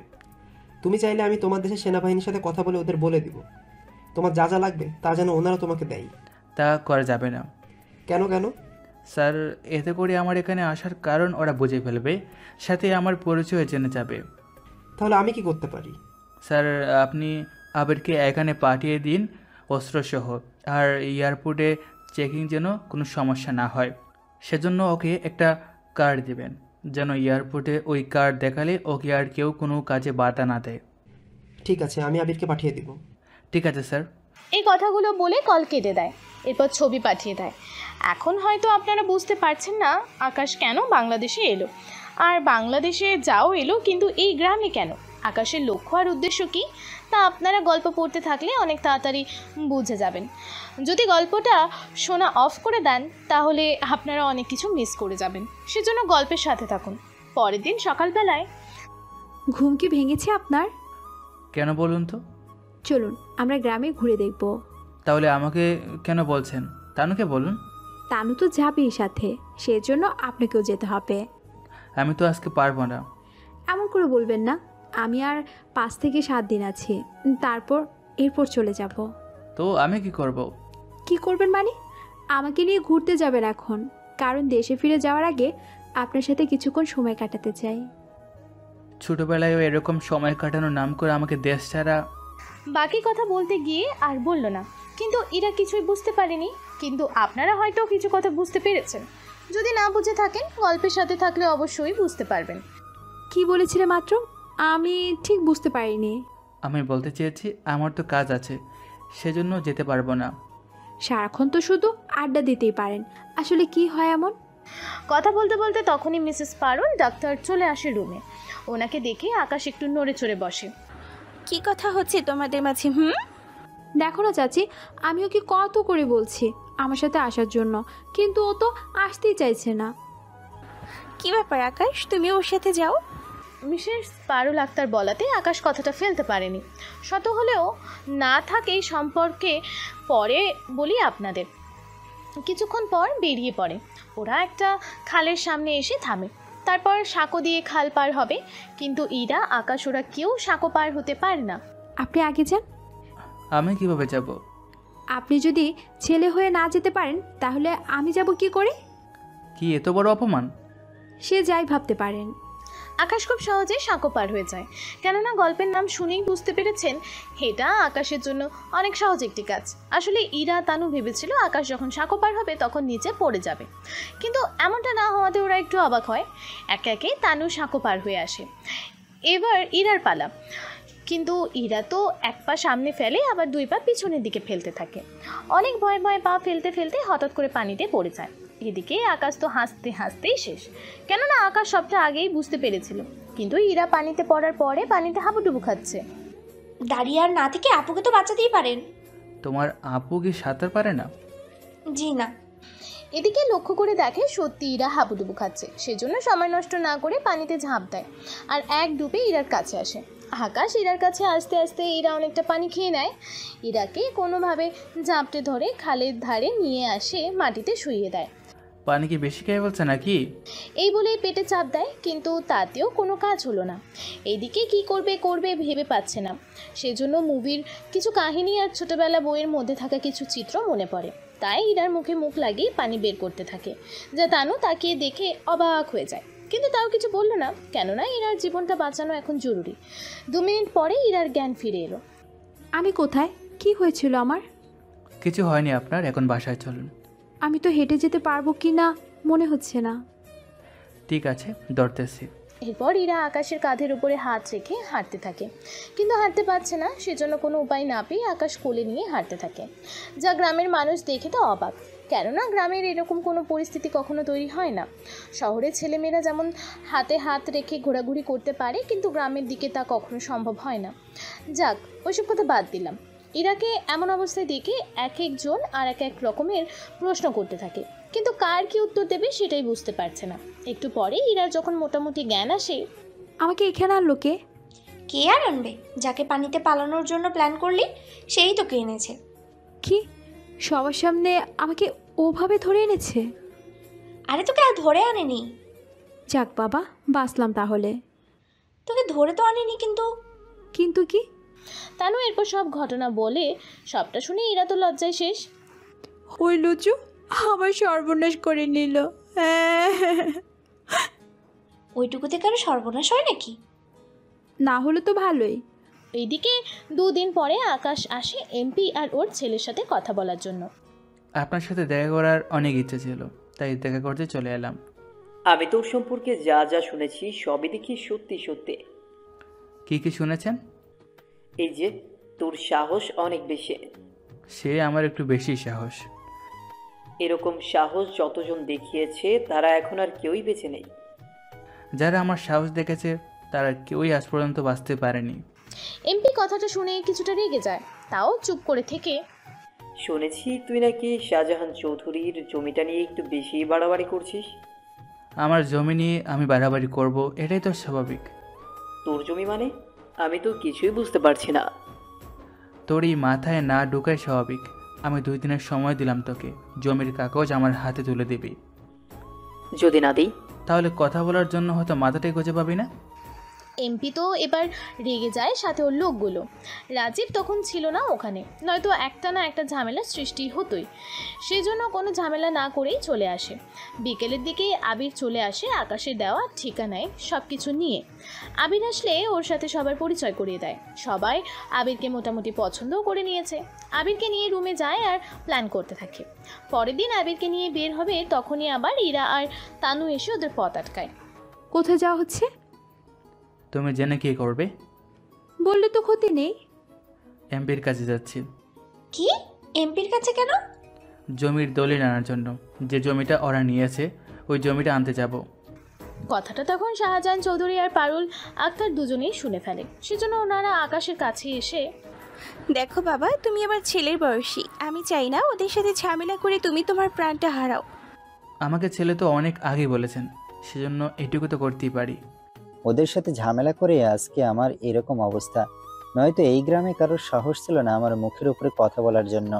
তুমি চাইলে আমি তোমার দেশের সেনাবাহিনীর সাথে কথা বলে ওদের বলে দিব তোমার যা যা লাগবে তা যেন ওনারা তোমাকে দেয়। তা করা যাবে না। কেন? স্যার, এতে করে আমার এখানে আসার কারণ ওরা বুঝে ফেলবে, সাথে আমার পরিচয় জেনে যাবে। তাহলে আমি কি করতে পারি? স্যার, আপনি আবিরকে এখানে পাঠিয়ে দিন অস্ত্রসহ, আর এয়ারপোর্টে চেকিং যেন কোনো সমস্যা না হয়, সেজন্য ওকে একটা কার্ড দেবেন, যেন এয়ারপোর্টে ওই কার্ড দেখালে ওকে আর কেউ কোনো কাজে বাধা না দেয়। ঠিক আছে, আমি আবিরকে পাঠিয়ে দিব। ঠিক আছে স্যার। এই কথাগুলো বলে কল কেটে দেয়, এরপর ছবি পাঠিয়ে দেয়। এখন হয়তো আপনারা বুঝতে পারছেন না আকাশ কেন বাংলাদেশে এলো, আর বাংলাদেশে যাও এলো, কিন্তু এই গ্রামে কেন, আকাশের লক্ষ্য আর উদ্দেশ্য কী, তা আপনারা গল্প পড়তে থাকলে অনেক তাড়াতাড়ি বুঝে যাবেন। যদি গল্পটা শোনা অফ করে দেন তাহলে আপনারা অনেক কিছু মিস করে যাবেন, সেজন্য গল্পের সাথে থাকুন। পরের দিন সকালবেলায়। ঘুম কি ভেঙেছে আপনার? কেন বলুন তো? চলুন আমরা গ্রামে ঘুরে দেখব। তাহলে আমাকে কেন বলছেন? তানুকে বলুন। তানু তো যাবেই সাথে, সেজন্য আপনাকেও যেতে হবে। আমি তো আজকে পারবো না। এমন করে বলবেন না, আমি আর 5 থেকে 7 দিন আছি, এরপর চলে যাব। তো আমি কি করব? কি করবেন মানে? আমাকে নিয়ে ঘুরতে যাবেন এখন, কারণ দেশে ফিরে যাওয়ার আগে আপনার সাথে কিছুক্ষণ সময় কাটাতে চাই। ছোটবেলায়ও এরকম সময় কাটানোর নাম করে আমাকে দেশ ছাড়া। বাকি কথা বলতে গিয়ে আর বলল না, কিন্তু এরা কিছুই বুঝতে পারেনি। কিন্তু আপনারা হয়তো কিছু কথা বুঝতে পেরেছেন, যদি না বুঝে থাকেন গল্পের সাথে থাকলে অবশ্যই বুঝতে পারবেন। কি বলেছিলে মাত্র? আমি ঠিক বুঝতে পারিনি। আমি বলতে চেয়েছি আমার তো কাজ আছে, সেজন্য যেতে পারবো না। সারাক্ষণ তো শুধু আড্ডা দিতেই পারেন, আসলে কি হয় এমন? কথা বলতে বলতে তখনই মিসেস পারুল ডাক্তার চলে আসে রুমে। ওনাকে দেখে আকাশ একটু নড়ে চড়ে বসে। কি কথা হচ্ছে তোমাদের মাঝে? দেখো না চাচি, আমি ওকে কত করে বলছি আমার সাথে আসার জন্য, কিন্তু ও তো আসতেই চাইছে না। কি ব্যাপার আকাশ, তুমি ওর সাথে যাও। মিসেস পারুল আক্তার বলাতে আকাশ কথাটা ফেলতে পারেনি। শত হলেও না থাকে সম্পর্কে পরে বলি আপনাদের। কিছুক্ষণ পর বেরিয়ে পড়ে। ওরা একটা খালের সামনে এসে থামে, তারপর সাঁকো দিয়ে খাল পার হবে, কিন্তু ইরা আকাশ ওরা কেউ সাঁকো পার হতে পারে না। আপনি আগে যান। আমি কিভাবে যাব? আপনি যদি ছেলে হয়ে না যেতে পারেন তাহলে আমি যাব কি করে? কি এত বড় অপমান? সে যাই ভাবতে পারেন। আকাশ খুব সহজে সাঁকো পার হয়ে যায়, কেননা গল্পের নাম শুনেই বুঝতে পেরেছেন এটা আকাশের জন্য অনেক সহজ একটি কাজ। আসলে ইরা তানু ভেবেছিল আকাশ যখন সাঁকো পার হবে তখন নিচে পড়ে যাবে, কিন্তু এমনটা না হওয়াতে ওরা একটু অবাক হয়। একে একে তানু সাঁকো পার হয়ে আসে। এবার ইরার পালা, কিন্তু ইরা তো এক পা সামনে ফেলে আবার দুই পা পিছনের দিকে ফেলতে থাকে। অনেক ভয়ে ভয়ে পা ফেলতে ফেলতে হঠাৎ করে পানিতে পড়ে যায়। এদিকে আকাশ তো হাসতে হাসতেই শেষ, কেননা আকাশ সবটা আগেই বুঝতে পেরেছিল, কিন্তু ইরা পানিতে পড়ার পরে পানিতে হাবুডুবু খাচ্ছে। দাঁড়িয়ে আর না থেকে আপুকে তো বাঁচাতেই পারেন। তোমার আপু কি সাঁতার পারে না? জি না। এদিকে লক্ষ্য করে দেখে সত্যি ইরা হাবুডুবু খাচ্ছে, সেজন্য সময় নষ্ট না করে পানিতে ঝাঁপ দেয় আর এক ডুবে ইরার কাছে আসে। আকাশ ইরার কাছে আসতে আসতে ইরা অনেকটা পানি খেয়ে নেয়। ইরাকে কোনোভাবে ঝাঁপটে ধরে খালের ধারে নিয়ে আসে মাটিতে শুইয়ে দেয়। পানি কি বেশি খেয়ে ফেলছে নাকি? এই বলে পেটে চাপ দেয়, কিন্তু তাতেও কোনো কাজ হলো না। এইদিকে কি করবে করবে ভেবে পাচ্ছে না, সেজন্য মুভির কিছু কাহিনী আর ছোটবেলা বইয়ের মধ্যে থাকা কিছু চিত্র মনে পড়ে। তাই ইরার মুখে মুখ লাগিয়ে পানি বের করতে থাকে, যা তানু তাকিয়ে দেখে অবাক হয়ে যায়, কিন্তু তাও কিছু বলল না, কেননা ইরার জীবনটা বাঁচানো এখন জরুরি। 2 মিনিট পরে ইরার জ্ঞান ফিরে এলো। আমি কোথায়? কি হয়েছিল আমার? কিছু হয়নি আপনার, এখন বাসায় চলুন। আমি তো হেঁটে যেতে পারবো কি না মনে হচ্ছে না। ঠিক আছে, ধরতেছি। এরপর ইরা আকাশের কাঁধের উপরে হাত রেখে হাঁটতে থাকে, কিন্তু হাঁটতে পারছে না, সেজন্য কোনো উপায় না পেয়ে আকাশ কোলে নিয়ে হাঁটতে থাকে। যা গ্রামের মানুষ দেখে তো অবাক, কেননা গ্রামের এরকম কোনো পরিস্থিতি কখনো তৈরি হয় না। শহরের ছেলেমেয়েরা যেমন হাতে হাত রেখে ঘোরাঘুরি করতে পারে, কিন্তু গ্রামের দিকে তা কখনো সম্ভব হয় না। যাক, ওইসব কথা বাদ দিলাম। ইরাকে এমন অবস্থায় দেখে এক একজন আর এক এক রকমের প্রশ্ন করতে থাকে, কিন্তু কার কি উত্তর দেবে সেটাই বুঝতে পারছে না। একটু পরে ইরার যখন মোটামুটি জ্ঞান আসে। আমাকে এখানে আনলো কে? কে আর আনবে? যাকে পানিতে পালানোর জন্য প্ল্যান করলি সেই তোকে এনেছে। কি সবার সামনে আমাকে ওভাবে ধরে এনেছে? আরে তোকে আর ধরে আনেনি। যাক বাবা, বাঁচলাম তাহলে। তোকে ধরে তো আনেনি, কিন্তু কিন্তু কি? তানু এরপর সব ঘটনা বলে, সবটা শুনে ইরা তো লজ্জায় শেষ। ওই লুচু আমার সর্বনাশ করে নিল। ওইটুকুতে কারো সর্বনাশ হয় নাকি? না হলে তো ভালোই। এইদিকে 2 দিন পরে আকাশ আসে এমপি আর ওর ছেলের সাথে কথা বলার জন্য। আপনার সাথে দেখা করার অনেক ইচ্ছে ছিল, তাই দেখা করতে চলে এলাম। আমি তোর সম্পর্কে যা যা শুনেছি সবই দেখি সত্যি সত্যি। কি কি শুনেছেন? এই যে তোর সাহস অনেক বেশি। সে আমার একটু বেশি সাহস। এরকম সাহস যতজন দেখিয়েছে তারা এখন আর কেউই বেঁচে নেই। যারা আমার সাহস দেখেছে তারা কেউই আজ পর্যন্ত বাঁচতে পারেনি। এমপি কথাটা শুনে কিছুটা রেগে যায়, তাও চুপ করে থেকে। শুনেছি তুই নাকি শাহজাহান চৌধুরীর জমিটা নিয়ে একটু বেশি বাড়াবাড়ি করছিস। আমার জমি নিয়ে আমি বাড়াবাড়ি করব, এটাই তো স্বাভাবিক। তোর জমি মানে? আমি তো কিছুই বুঝতে পারছি না। তোর এই মাথায় না ঢুকাই স্বাভাবিক। আমি 2 দিনের সময় দিলাম তোকে, জমির কাগজ আমার হাতে তুলে দিবি। যদি না দিই? তাহলে কথা বলার জন্য হয়তো মাথাটাই খুঁজে পাবি না। এমপি তো এবার রেগে যায়, সাথে ওর লোকগুলো। রাজীব তখন ছিল না ওখানে, নয়তো একটা না একটা ঝামেলার সৃষ্টি হতোই। সেজন্য কোনো ঝামেলা না করেই চলে আসে। বিকেলের দিকে আবির চলে আসে আকাশের দেওয়া ঠিকানায় সব কিছু নিয়ে। আবির আসলে ওর সাথে সবার পরিচয় করিয়ে দেয়। সবাই আবিরকে মোটামুটি পছন্দও করে নিয়েছে। আবিরকে নিয়ে রুমে যায় আর প্ল্যান করতে থাকে। পরের দিন আবিরকে নিয়ে বের হবে, তখনই আবার ইরা আর তানু এসে ওদের পথ আটকায়। কোথায় যাওয়া হচ্ছে? তুমি জেনে কি করবে? বললে তো ক্ষতি নেই। এমপির কাছে যাচ্ছি। কি? এমপির কাছে কেন? জমির দলিল আনার জন্য। যে জমিটা ওরা নিয়েছে ওই জমিটা আনতে যাব। কথাটা তখন শাহজাহান চৌধুরী আর পারুল আক্তার দুজনেই শুনে ফেলে, সেজন্য ওনারা আকাশের কাছে এসে। দেখো বাবা, তুমি আমার ছেলের বয়সী, আমি চাই না ওদের সাথে ঝামেলা করে তুমি তোমার প্রাণটা হারাও। আমাকে ছেলে তো অনেক আগে বলেছেন, সেজন্য এটুকু তো করতেই পারি। ওদের সাথে ঝামেলা করে আজকে আমার এরকম অবস্থা। নয়তো এই গ্রামে কারোর সাহস ছিল না আমার মুখের উপরে কথা বলার জন্য,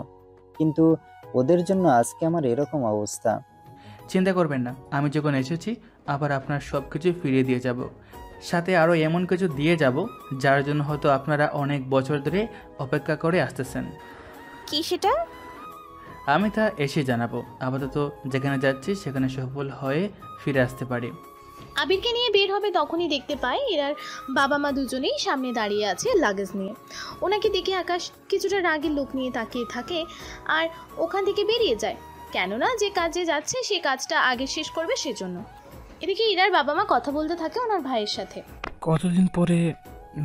কিন্তু ওদের জন্য আজকে আমার এরকম অবস্থা। চিন্তা করবেন না, আমি যখন এসেছি আবার আপনার সব কিছু ফিরিয়ে দিয়ে যাব। সাথে আরও এমন কিছু দিয়ে যাব যার জন্য হয়তো আপনারা অনেক বছর ধরে অপেক্ষা করে আসতেছেন। কি সেটা? আমি তা এসে জানাবো। আপাতত যেখানে যাচ্ছি সেখানে সফল হয়ে ফিরে আসতে পারি। আবিরকে নিয়ে বের হবে তখনই দেখতে পায় ইরার বাবা মা দুজনেই সামনে দাঁড়িয়ে আছে লাগেজ নিয়ে। ওনাকে দেখে আকাশ কিছুটা রাগের লোক নিয়ে তাকিয়ে থাকে আর ওখান থেকে বেরিয়ে যায়, কেননা যে কাজে যাচ্ছে সে কাজটা আগে শেষ করবে সেজন্য। এদিকে ইরার বাবা মা কথা বলতে থাকে ওনার ভাইয়ের সাথে। কতদিন পরে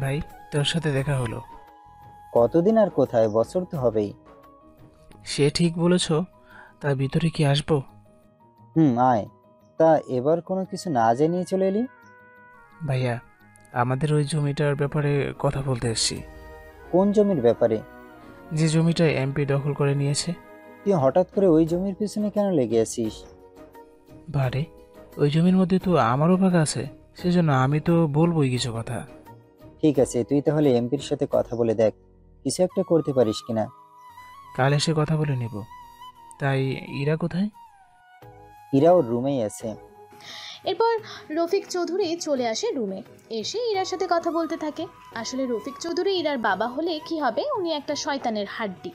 ভাই তোর সাথে দেখা হলো? কতদিন আর কোথায়, বছর তো হবেই। সে ঠিক বলেছ, তার ভিতরে কি আসবো? আয়। তা এবার কোনো কিছু না জানিয়ে চলে এলি? ভাইয়া, আমাদের ওই জমিটার ব্যাপারে কথা বলতে এসেছি। কোন জমির ব্যাপারে? যে জমিটা এমপি দখল করে নিয়েছে। তুই হঠাৎ করে ওই জমির পিছনে কেন লেগে আছিস? বারে, ওই জমির মধ্যে তো আমারও ভাগ আছে, সেজন্য আমি তো বলবোই কিছু কথা। ঠিক আছে, তুই তাহলে এমপির সাথে কথা বলে দেখ কিছু একটা করতে পারিস কিনা। কাল এসে কথা বলে নেব। তাই ইরা কোথায়? ইরা ওর রুমেই আছে। এরপর রফিক চৌধুরী চলে আসে রুমে, এসে ইরার সাথে কথা বলতে থাকে। আসলে রফিক চৌধুরী ইরার বাবা হলে কি হবে, উনি একটা শয়তানের হাড্ডি।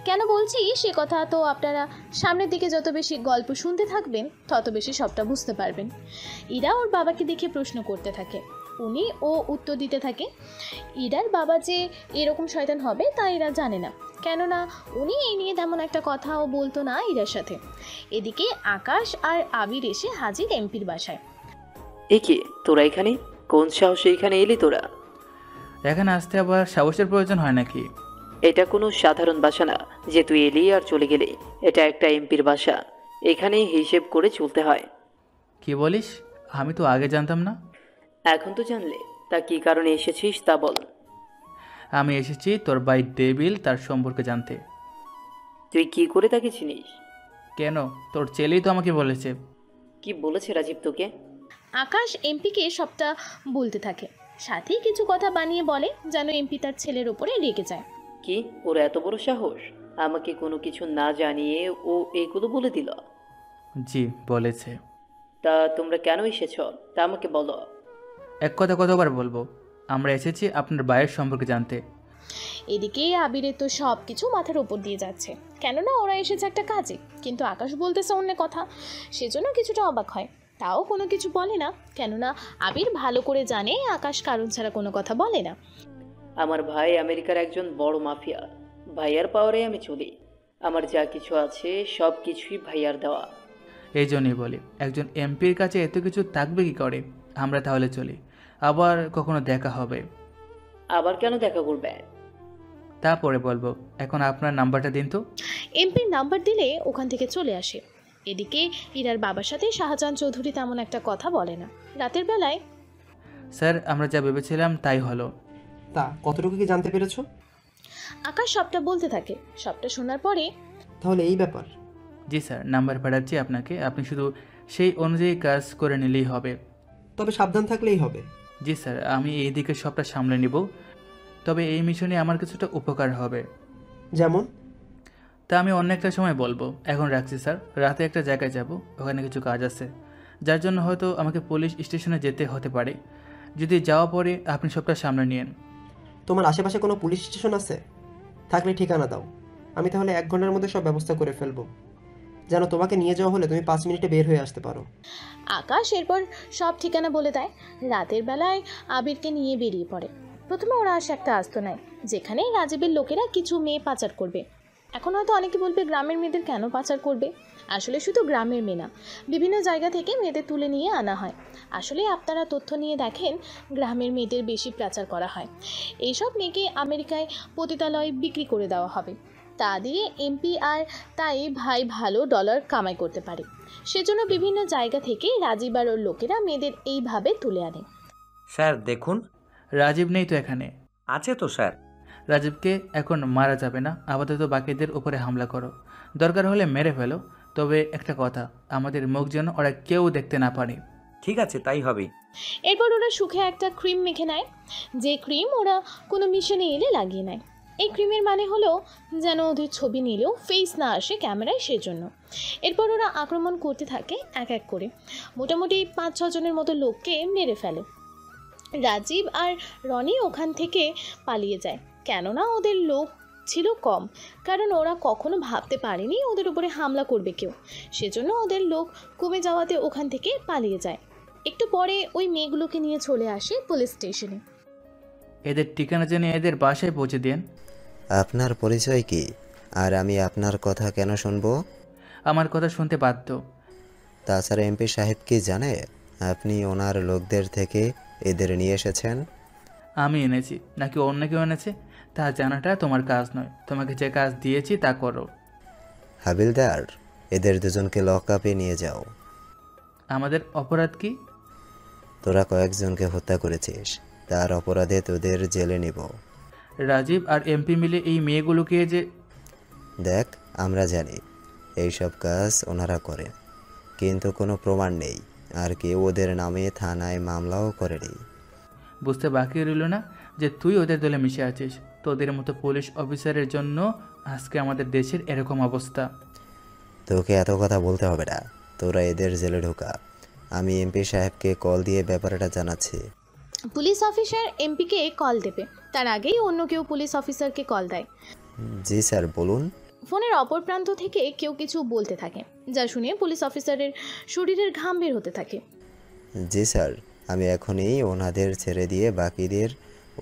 কেন বলছি সে কথা তো আপনারা সামনের দিকে যত বেশি গল্প শুনতে থাকবেন তত বেশি সবটা বুঝতে পারবেন। ইরা ওর বাবাকে দেখে প্রশ্ন করতে থাকে, উনি ও উত্তর দিতে থাকে। ইরার বাবা যে এরকম শয়তান হবে তা ইরা জানে না, কেননা উনি এই নিয়ে তেমন একটা কথাও বলতো না ইরার সাথে। এদিকে আকাশ আর আবির এসে হাজির এমপির বাসায়। এ কি তোরা এখানে? কোন সাহসে এখানে এলি তোরা? এখানে আসতে আবার সাহসের প্রয়োজন হয় নাকি? এটা কোনো সাধারণ বাসা না যে তুই এলি আর চলে গেলি। এটা একটা এমপির বাসা, এখানে হিসেব করে চলতে হয়। কি বলিস? আমি তো আগে জানতাম না। এখন তো জানলে, তা কি কারণে এসেছিস তা বল। আমি এসেছি তোর ভাই ডেভিল তার সম্পর্কে জানতে। তুই কি করে তাকে চিনিস? কেন, তোর ছেলেই তো আমাকে বলেছে। কি বলেছে রাজীব তোকে? আকাশ এমপিকে সবটা বলতে থাকে, সাথেই কিছু কথা বানিয়ে বলে যেন এমপি তার ছেলের ওপরে রেগে যায়। কি ওর এত বড় সাহস আমাকে কোনো কিছু না জানিয়ে ও এইগুলো বলে দিল? জি বলেছে। তা তোমরা কেন এসেছ তা আমাকে বলো। এক কথা কতবার বলবো? আমরা এসেছি আপনার ভাইয়ের সম্পর্কে জানতে। এদিকে আবিরের তো সব কিছু মাথার উপর দিয়ে যাচ্ছে, কেননা ওরা এসেছে একটা কাজে, কিন্তু আকাশ বলতেছে অন্য কথা, সেজন্য কিছুটা অবাক হয়। তাও কোনো কিছু বলে না, কেননা আবির ভালো করে জানে আকাশ কারণ ছাড়া কোনো কথা বলে না। আমার ভাই আমেরিকার একজন বড় মাফিয়া, ভাইয়ার পাওয়ারে আমি চলি। আমার যা কিছু আছে সব কিছুই ভাইয়ার দেওয়া। এই জন্যই বলি, একজন এমপির কাছে এত কিছু থাকবে কি করে? আমরা তাহলে চলি, আবার কখনো দেখা হবে। আবার কেন দেখা করবে? তারপরে বলবো, এখন আপনার নাম্বারটা দিন তো। এমপির নাম্বার দিলে ওখান থেকে চলে আসে। এদিকে ইরার বাবার সাথে শাহজাহান চৌধুরী তেমন একটা কথা বলে না। রাতের বেলায়, স্যার আমরা যা ভেবেছিলাম তাই হলো। তা কতটুকু কি জানতে পেরেছো? আকাশ সবটা বলতে থাকে। সবটা শোনার পরে, তাহলে এই ব্যাপার। জি স্যার, নাম্বার পাঠাচ্ছি আপনাকে, আপনি শুধু সেই অনুযায়ী কাজ করে নিলেই হবে। তবে সাবধান থাকলেই হবে। জি স্যার, আমি এই দিকে সবটা সামলে নিব। তবে এই মিশনে আমার কিছুটা উপকার হবে। যেমন? তা আমি অন্য একটা সময় বলবো, এখন রাখছি স্যার। রাতে একটা জায়গায় যাব, ওখানে কিছু কাজ আছে, যার জন্য হয়তো আমাকে পুলিশ স্টেশনে যেতে হতে পারে। যদি যাওয়া পরে আপনি সবটা সামলে নিন। তোমার আশেপাশে কোনো পুলিশ স্টেশন আছে? থাকলে ঠিকানা দাও, আমি তাহলে 1 ঘন্টার মধ্যে সব ব্যবস্থা করে ফেলবো, যেন তোমাকে নিয়ে যাওয়া হলে তুমি 5 মিনিটে বের হয়ে আসতে পারো। আকাশ এরপর সব ঠিকানা বলে দেয়। রাতের বেলায় আবিরকে নিয়ে বেরিয়ে পড়ে। প্রথমে ওরা আসে একটা আস্তানায়, যেখানে রাজীবের লোকেরা কিছু মেয়ে পাচার করবে। এখন হয়তো অনেকে বলবে গ্রামের মেয়েদের কেন পাচার করবে? আসলে শুধু গ্রামের মেয়ে না, বিভিন্ন জায়গা থেকে মেয়েদের তুলে নিয়ে আনা হয়। আসলে আপনারা তথ্য নিয়ে দেখেন, গ্রামের মেয়েদের বেশি পাচার করা হয়। এইসব মেয়েকে আমেরিকায় পতিতালয়ে বিক্রি করে দেওয়া হবে। তা দিয়ে এমপি আর তাই ভাই ভালো ডলার কামাই করতে পারে। সেজন্য বিভিন্ন জায়গা থেকে রাজীব আর ওর লোকেরা মেয়েদের এইভাবে তুলে আনে। স্যার দেখুন। রাজীব নেই তো এখানে? আছে তো স্যার। রাজীবকে এখন মারা যাবে না, আপাতত বাকিদের উপরে হামলা করো, দরকার হলে মেরে ফেলো। তবে একটা কথা, আমাদের মুখ যেন ওরা কেউ দেখতে না পারে। ঠিক আছে, তাই হবে। এরপর ওরা সুখে একটা ক্রিম মেখে নেয়, যে ক্রিম ওরা কোনো মিশনে এলে লাগিয়ে নেয়। এই ক্রিমের মানে হলো যেন ওদের ছবি নিলেও ফেস না আসে ক্যামেরায়, সেজন্য। এরপর ওরা আক্রমণ করতে থাকে এক এক করে, মোটামুটি 5-6 জনের মতো লোককে মেরে ফেলে। রাজীব আর রনি ওখান থেকে পালিয়ে যায়, কেননা ওদের লোক ছিল কম, কারণ ওরা কখনো ভাবতে পারেনি ওদের উপরে হামলা করবে কেউ, সেজন্য ওদের লোক কমে যাওয়াতে ওখান থেকে পালিয়ে যায়। একটু পরে ওই মেয়েগুলোকে নিয়ে চলে আসে পুলিশ স্টেশনে। এদের ঠিকানা জেনে এদের বাসায় পৌঁছে দেন। আপনার পরিচয় কি, আর আমি আপনার কথা কেন শুনবো? আমার কথা শুনতে বাধ্য। তাছাড়া এমপি সাহেব কি জানে আপনি ওনার লোকদের থেকে এদের নিয়ে এসেছেন? আমি এনেছি নাকি অন্য কেউ এনেছে তা জানাটা তোমার কাজ নয়, তোমাকে যে কাজ দিয়েছি তা করো। হাবিলদার, এদের দুজনকে লক আপে নিয়ে যাও। আমাদের অপরাধ কি? তোরা কয়েকজনকে হত্যা করেছিস, তার অপরাধে তোদের জেলে নিব। রাজীব আর এমপি মিলে এই মেয়েগুলোকে যে... দেখ, আমরা জানি এইসব কাজ ওনারা করেন, কিন্তু কোনো প্রমাণ নেই, আর কেউ ওদের নামে থানায় মামলাও করেনি। বুঝতে বাকি রইল না যে তুই ওদের দলে মিশে আছিস। তোদের মতো পুলিশ অফিসারের জন্য আজকে আমাদের দেশের এরকম অবস্থা। তোকে এত কথা বলতে হবে না, তোরা এদের জেলে ঢোকা। আমি এমপি সাহেবকে কল দিয়ে ব্যাপারটা জানাচ্ছি। পুলিশ অফিসার এমপিকে কল দেবে, তার আগেই অন্য কেউ পুলিশ অফিসারকে কল দেয়। জি স্যার, বলুন। ফোনের অপর প্রান্ত থেকে কেউ কিছু বলতে থাকে, যা শুনে পুলিশ অফিসারের শরীরের ঘাম বের হতে থাকে। জি স্যার, আমি এখনই ওনাদের ছেড়ে দিয়ে বাকিদের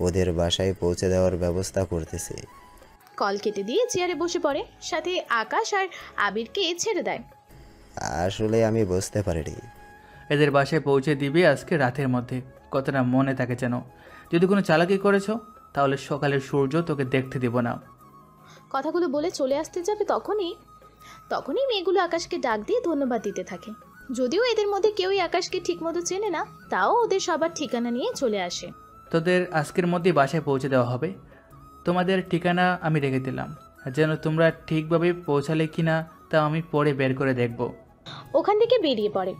ওদের বাসায় পৌঁছে দেওয়ার ব্যবস্থা করতেছি। কল কেটে দিয়ে চেয়ারে বসে পড়ে, সাথে আকাশ আর আবিরকে ছেড়ে দেয়। আসলে আমি বুঝতে পারিনি। এদের বাসায় পৌঁছে দিবে আজকে রাতের মধ্যে, কথাটা মনে থাকে যেন। যদি কোনো চালাকি করেছো তাহলে সকালের সূর্য তোকে দেখতে দেব না। কথাগুলো বলে চলে আসতে যাবে তখনই মেয়েগুলো আকাশকে ডাক দিয়ে ধন্যবাদ দিতে থাকে। যদিও এদের মধ্যে কেউই আকাশকে ঠিকমতো চেনে না, তাও ওদের সবার ঠিকানা নিয়ে চলে আসে। তোদের আজকের মধ্যেই বাসায় পৌঁছে দেওয়া হবে। তোমাদের ঠিকানা আমি রেখে দিলাম, যেন তোমরা ঠিকভাবে পৌঁছালে কিনা তা আমি পরে বের করে দেখব। ওখান থেকে বেরিয়ে পড়ে।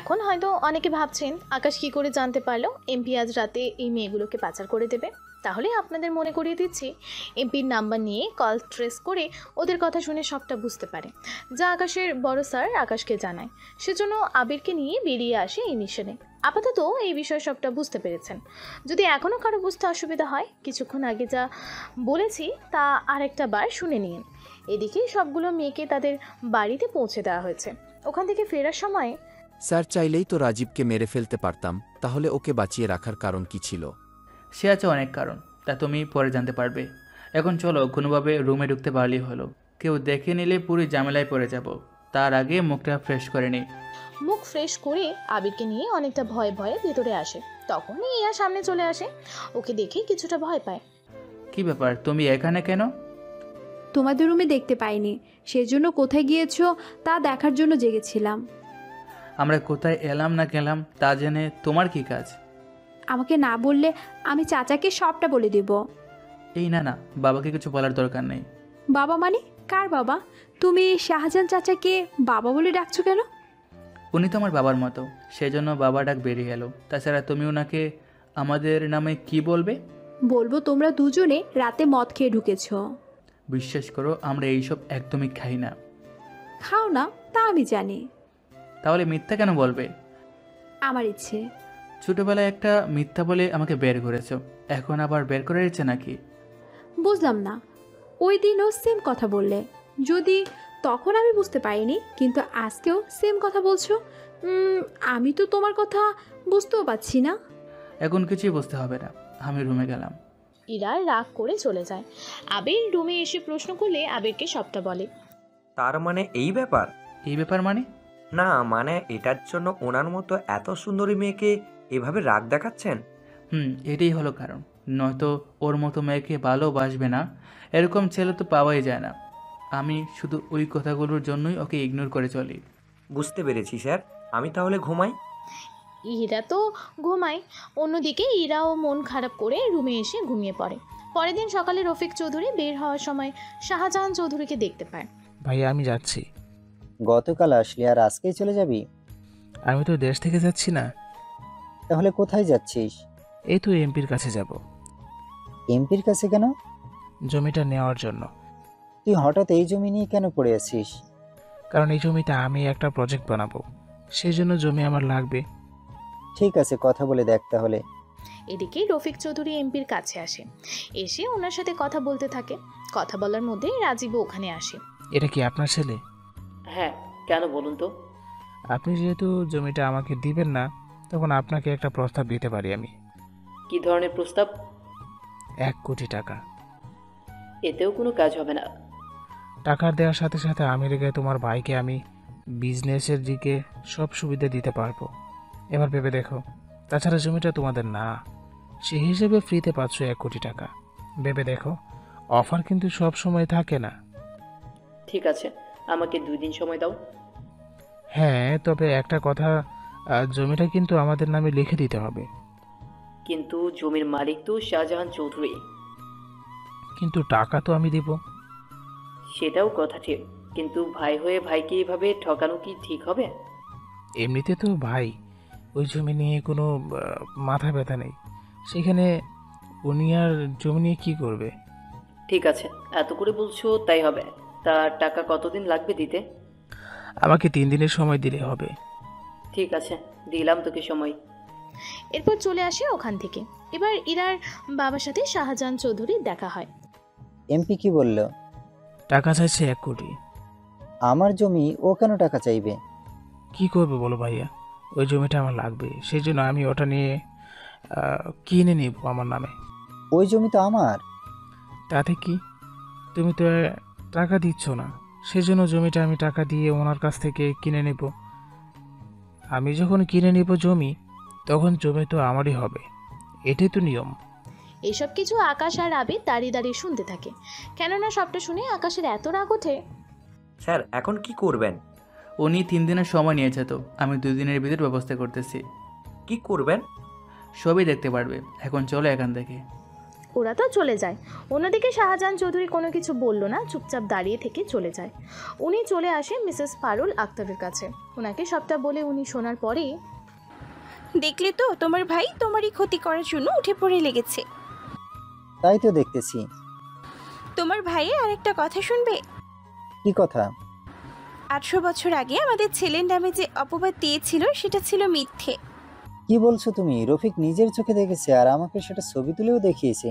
এখন হয়তো অনেকে ভাবছেন আকাশ কি করে জানতে পারলো এমপি আজ রাতে এই মেয়েগুলোকে পাচার করে দেবে। তাহলে আপনাদের মনে করিয়ে দিচ্ছি, এমপির নাম্বার নিয়ে কল ট্রেস করে ওদের কথা শুনে সবটা বুঝতে পারে, যা আকাশের বড় স্যার আকাশকে জানায়। সেজন্য আবিরকে নিয়ে বেরিয়ে আসে এই মিশনে। আপাতত এই বিষয়ে সবটা বুঝতে পেরেছেন। যদি এখনও কারো বুঝতে অসুবিধা হয়, কিছুক্ষণ আগে যা বলেছি তা আরেকটা বার শুনে নিন। এদিকে সবগুলো মেয়েকে তাদের বাড়িতে পৌঁছে দেওয়া হয়েছে। ওখান থেকে ফেরার সময় স্যার, চাইলেই তো রাজীবকে মেরে ফেলতে পারতাম, তাহলে ওকে বাঁচিয়ে রাখার কারণ কি ছিল? সে আছে অনেক কারণ, তা তুমি পরে জানতে পারবে। এখন চলো, কোনোভাবে রুমে ঢুকতে পারলেই হলো। কেউ দেখে নিলে পুরো ঝামেলায় পড়ে যাব। তার আগে মুখটা ফ্রেশ করে নিই। মুখ ফ্রেশ করে আবিরকে নিয়ে অনেকটা ভয়ে ভয়ে ভেতরে আসে। তখনই ইয়া সামনে চলে আসে, ওকে দেখে কিছুটা ভয় পায়। কি ব্যাপার, তুমি এখানে কেন? তোমাদের রুমে দেখতে পাইনি, সেজন্য কোথায় গিয়েছো তা দেখার জন্য জেগেছিলাম। আমরা কোথায় এলাম না গেলাম তা জেনে তোমার কি কাজ? আমাকে না বললে আমি চাচাকে সবটা বলে দেব। এই না, বাবাকে কিছু বলার দরকার নেই। বাবা মানে কার বাবা? তুমি শাহজাহান চাচাকে বাবা বলে ডাকছো কেন? উনি তো আমার বাবার মতো, সেজন্য বাবা ডাক বেরিয়ে গেল। তাছাড়া তুমি ওনাকে আমাদের নামে কি বলবে? বলবো তোমরা দুজনে রাতে মদ খেয়ে ঢুকেছো। বিশ্বাস করো, আমরা এইসব একদমই খাই না। খাও না তা আমি জানি, তাহলে মিথ্যা কেন বলবে? আমার ইচ্ছে। ছোটবেলায় একটা মিথ্যা বলে আমাকে বের করেছ, এখন আবার বের করার ইচ্ছে নাকি? বুঝলাম না, ওই দিনও সেম কথা বললে। যদি তখন আমি বুঝতে পারিনি, কিন্তু আজকেও সেম কথা বলছো। আমি তো তোমার কথা বুঝতেও পারছি না। এখন কিছুই বুঝতে হবে না, আমি রুমে গেলাম। ইরা রাগ করে চলে যায়। আবির রুমে এসে প্রশ্ন করলে আবিরকে সবটা বলে। তার মানে এই ব্যাপার? এই ব্যাপার মানে? না মানে এটার জন্য ওনার মতো এত সুন্দরী মেয়েকে এভাবে রাগ দেখাচ্ছেন? এটাই হলো কারণ, নয়তো ওর মতো মেয়েকে ভালোবাসবে না। এরকম ছেলে তো পাওয়াই যায় না। আমি শুধু ওই কথাগুলোর জন্যই ওকে ইগনোর করে চলি। বুঝতে পেরেছি স্যার, আমি তাহলে ঘুমাই। ইরা তো ঘুমায়। অন্যদিকে ইরাও মন খারাপ করে রুমে এসে ঘুমিয়ে পড়ে। পরের দিন সকালে রফিক চৌধুরী বের হওয়ার সময় শাহজাহান চৌধুরীকে দেখতে পায়। ভাইয়া, আমি যাচ্ছি। গতকাল আসলি আর আজকেই চলে যাবি? আমি তো দেশ থেকে যাচ্ছি না। তাহলে কোথায় যাচ্ছিস? এই তো এমপির কাছে যাব। এমপির কাছে কেন? জমিটা নেওয়ার জন্য। তুই হঠাৎ এই জমি নিয়ে কেন পড়ে আছিস? কারণ এই জমিটা আমি একটা প্রজেক্ট বানাবো, সেই জন্য জমি আমার লাগবে। ঠিক আছে, কথা বলে দেখ তাহলে। এদিকে রফিক চৌধুরী এমপির কাছে আসে, এসে ওনার সাথে কথা বলতে থাকে। কথা বলার মধ্যে রাজীবও ওখানে আসে। এটা কি আপনার ছেলে? হ্যাঁ, কেন বলুন তো? আপনি যেহেতু জমিটা আমাকে দিবেন না, তখন আপনাকে একটা প্রস্তাব দিতে পারি আমি। কি ধরনের প্রস্তাব? 1 কোটি টাকা। এতেও কোনো কাজ হবে না। টাকা দেওয়ার সাথে সাথে আমেরিকায় তোমার ভাইকে আমি বিজনেসের দিকে সব সুবিধা দিতে পারবো। এবার ভেবে দেখো, তাছাড়া জমিটা তোমাদের না, সেই হিসেবে ফ্রিতে পাচ্ছ 1 কোটি টাকা। ভেবে দেখো, অফার কিন্তু সব সময় থাকে না। ঠিক আছে, আমাকে 2 দিন সময় দাও। হ্যাঁ, তবে একটা কথা, জমিটা কিন্তু আমাদের নামে লিখে দিতে হবে। কিন্তু জমির মালিক তো শাহজাহান চৌধুরী। কিন্তু টাকা তো আমি দিব। সেটাও কথা ঠিক, কিন্তু ভাই হয়ে ভাইকে এইভাবে ঠকানো কি ঠিক হবে? এমনিতে তো ভাই, ওই জমি নিয়ে কোনো মাথা ব্যথা নেই। সেখানে উনি আর জমি নিয়ে কী করবে? ঠিক আছে, এত করে বলছো তাই হবে। তা টাকা কতদিন লাগবে দিতে? আমাকে 3 দিনের সময় দিলে হবে। ঠিক আছে, দিলাম তোকে সময়। এরপর চলে আসে ওখান থেকে। এবার ইরার বাবার সাথে শাহজাহান চৌধুরীর দেখা হয়। এমপি কি বলল? টাকা চাইছে 1 কোটি। আমার জমি, ও কেন টাকা চাইবে? কি করবে বলো ভাইয়া, ওই জমিটা আমার লাগবে, সেই জন্য আমি ওটা নিয়ে কিনে নিব আমার নামে। ওই জমি তো আমার। তাতে কি, তুমি তো টাকা দিচ্ছ না, সেজন্য জমিটা আমি টাকা দিয়ে ওনার কাছ থেকে কিনে নেব। আমি যখন কিনে নেব জমি, তখন জমি তো আমারই হবে, এটাই তো নিয়ম। এসব কিছু আকাশ আর আবির দাঁড়িয়ে দাঁড়িয়ে শুনতে থাকে, কেননা সবটা শুনে আকাশের এত রাগ ওঠে। স্যার এখন কি করবেন? উনি 3 দিনের সময় নিয়েছে, তো আমি 2 দিনের ভিতর ব্যবস্থা করতেছি। কি করবেন? সবই দেখতে পারবে, এখন চলো এখান থেকে। ওরা তো চলে যায়। অন্যদিকে শাহজাহান চৌধুরী কোনো কিছু বলল না, চুপচাপ দাঁড়িয়ে থেকে চলে যায়। উনি চলে আসে মিসেস পারুল আক্তারের কাছে। ওনাকে সবটা বলে উনি শোনার পরেই, দেখলে তো তোমার ভাই তোমারই ক্ষতি করার জন্য উঠে পড়ে লেগেছে। তাই তো দেখতেছি। তোমার ভাইয়ের আরেকটা কথা শুনবে? কি কথা? 18 বছর আগে আমাদের ছেলের নামে যে অপবাদ দিয়েছিল সেটা ছিল মিথ্যে। কি বলছো তুমি? রফিক নিজের চোখে দেখেছে আর আমাকে সেটা ছবি তুলেও দেখিয়েছে।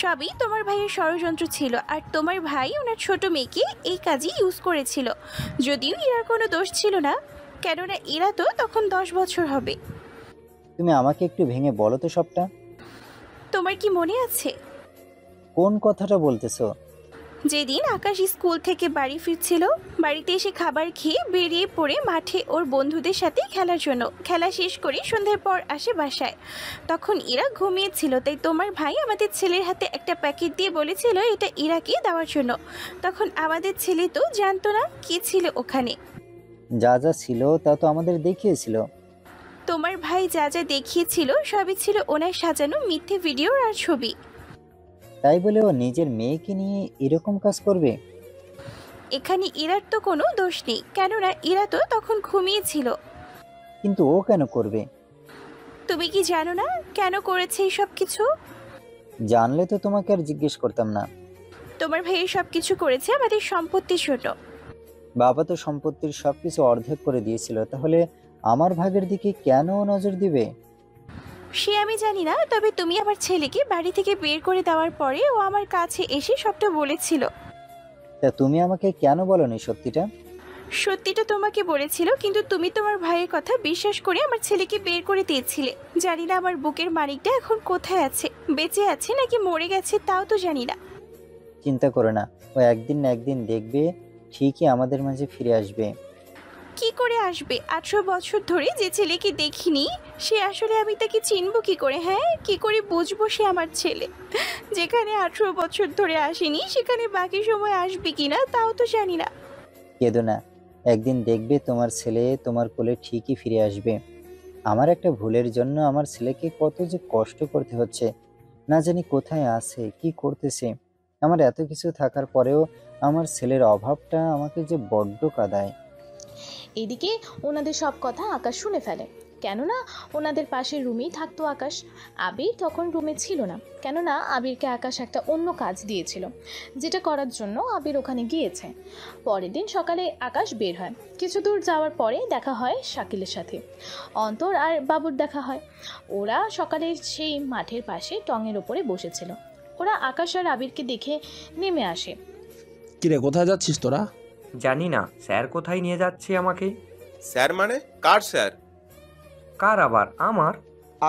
সবই তোমার ভাইয়ের ষড়যন্ত্র ছিল, আর তোমার ভাই ওনার ছোট মেয়েকে এই কাজই ইউজ করেছিল। যদিও এর কোনো দোষ ছিল না, কেননা এরা তো তখন 10 বছর হবে। তুমি আমাকে একটু ভেঙে বলো তো সবটা। তোমার কি মনে আছে কোন কথাটা বলতেছো? যেদিন আকাশ স্কুল থেকে বাড়ি ফিরছিল, বাড়িতে এসে খাবার খেয়ে বেরিয়ে পড়ে মাঠে ওর বন্ধুদের সাথে খেলার জন্য, খেলা শেষ করে সন্ধ্যার পর আসে বাসায়। তখন এরা ঘুমিয়েছিল, তাই তোমার ভাই আমাদের ছেলের হাতে একটা প্যাকেট দিয়ে বলেছিল এটা ইরাকে দেওয়ার জন্য। তখন আমাদের ছেলে তো জানতো না কি ছিল ওখানে। যা যা ছিল তা তো আমাদের দেখিয়েছিল। তোমার ভাই যা যা দেখিয়েছিল সবই ছিল ওনার সাজানো মিথ্যে ভিডিও আর ছবি। তাই বলে ও নিজের মেয়েকে নিয়ে এরকম কাজ করবে? এখানে ইরার তো কোনো দোষ নেই, কেননা ইরা তো তখন ঘুমিয়েছিল। কিন্তু ও কেন করবে? তুমি কি জানো না কেন করেছে এই সব কিছু? জানলে তো তোমাকে আর জিজ্ঞেস করতাম না। তোমার ভাই সব কিছু করেছে আমাদের সম্পত্তির জন্য। বাবা তো সম্পত্তির সবকিছু অর্ধেক করে দিয়েছিল, তাহলে আমার ভাগের দিকে কেন ও নজর দিবে? সে আমি জানি না, তবে তুমি আমার ছেলেকে বাড়ি থেকে বের করে দেওয়ার পরে ও আমার কাছে এসে সবটা বলেছিল। তা তুমি আমাকে কেন বলনি সত্যিটা? সত্যিটা তোমাকে বলেছিল, কিন্তু তুমি তোমার ভাইয়ের কথা বিশ্বাস করে আমার ছেলেকে বের করে দিয়েছিলে। জানি না আমার বুকের মানিকটা এখন কোথায় আছে, বেঁচে আছে নাকি মরে গেছে তাও তো জানি না। চিন্তা করো না, ও একদিন না একদিন দেখবে ঠিকই আমাদের মাঝে ফিরে আসবে। কি করে আসবে? 18 বছর ধরে যে ছেলেকে দেখিনি, সে আসলে আমি তাকে চিনবো কি করে? হ্যাঁ, কি করে বুঝবো সে আমার ছেলে? যেখানে 18 বছর ধরে আসেনি, সেখানে বাকি সময় আসবে কিনা তাও তো জানি না। কেঁদো না, একদিন দেখবে তোমার ছেলে তোমার কোলে ঠিকই ফিরে আসবে। আমার একটা ভুলের জন্য আমার ছেলেকে কত যে কষ্ট করতে হচ্ছে, না জানি কোথায় আছে, কি করতেছে। আমার এত কিছু থাকার পরেও আমার ছেলের অভাবটা আমাকে যে বড্ড কাঁদায়। এদিকে ওনাদের সব কথা আকাশ শুনে ফেলে। কেননা ওনাদের পাশের রুমেই থাকতো আকাশ। আবির তখন রুমে ছিল না, কেননা আবিরকে আকাশ একটা অন্য কাজ দিয়েছিল, যেটা করার জন্য আবির ওখানে গিয়েছে। পরের দিন সকালে আকাশ বের হয়। কিছু দূর যাওয়ার পরে দেখা হয় শাকিলের সাথে। অন্তর আর বাবুর দেখা হয়। ওরা সকালে সেই মাঠের পাশে টঙের ওপরে বসেছিল। ওরা আকাশ আর আবিরকে দেখে নেমে আসে। কিরে, কোথায় যাচ্ছিস তোরা? জানি না স্যার কোথায় নিয়ে যাচ্ছে আমাকে। স্যার মানে কার স্যার? কার আবার? আমার।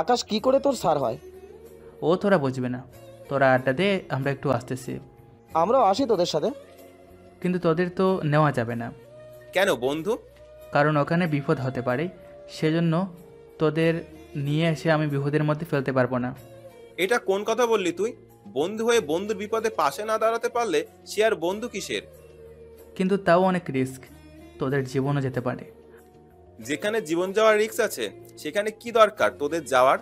আকাশ কি করে তোর স্যার হয়? ও তোরা বুঝবে না, তোরা আড্ডা দে, আমরা একটু আসতেছি। আমরাও আসি তোদের সাথে। কিন্তু তোদের তো নেওয়া যাবে না। কেন বন্ধু? কারণ ওখানে বিপদ হতে পারে, সেজন্য তোদের নিয়ে এসে আমি বিপদের মধ্যে ফেলতে পারবো না। এটা কোন কথা বললি তুই? বন্ধু হয়ে বন্ধুর বিপদে পাশে না দাঁড়াতে পারলে সে আর বন্ধু কিসের? কিন্তু তাও অনেক রিস্ক, তোদের জীবনও যেতে পারে। যেখানে জীবন যাওয়ার রিস্ক আছে সেখানে কি দরকার তোদের যাওয়ার?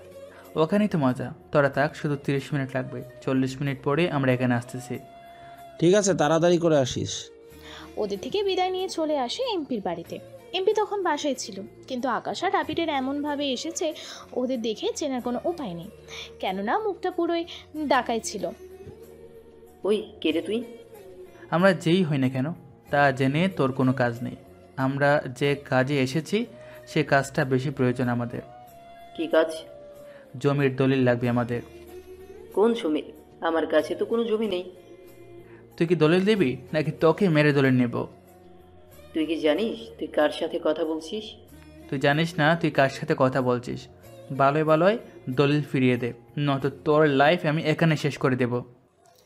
ওখানেই তো মজা। তোরা থাক, শুধু 30 মিনিট লাগবে, 40 মিনিট পরে আমরা এখানে আসতেছি। ঠিক আছে, তাড়াতাড়ি করে আসিস। ওদের থেকে বিদায় নিয়ে চলে আসে এমপির বাড়িতে। এমপি তখন বাসায় ছিল, কিন্তু আকাশ আর আবিরের এমনভাবে এসেছে ওদের দেখে চেনার কোনো উপায় নেই, কেননা মুখটা পুরোই ডাকাই ছিল। ওই কে রে তুই? আমরা যেই হই না কেন তা জেনে তোর কোনো কাজ নেই। আমরা যে কাজে এসেছি সে কাজটা বেশি প্রয়োজন আমাদের। কি কাজ? জমির দলিল লাগবে আমাদের। কোন জমি? আমার কাছে তো কোনো জমি নেই। তুই কি দলিল দিবি নাকি তোকে মেরে দলিল নেব? তুই কি জানিস তুই কার সাথে কথা বলছিস? তুই জানিস না তুই কার সাথে কথা বলছিস। ভালোই ভালোই দলিল ফিরিয়ে দে, নয়তো তোর লাইফ আমি এখানে শেষ করে দেব।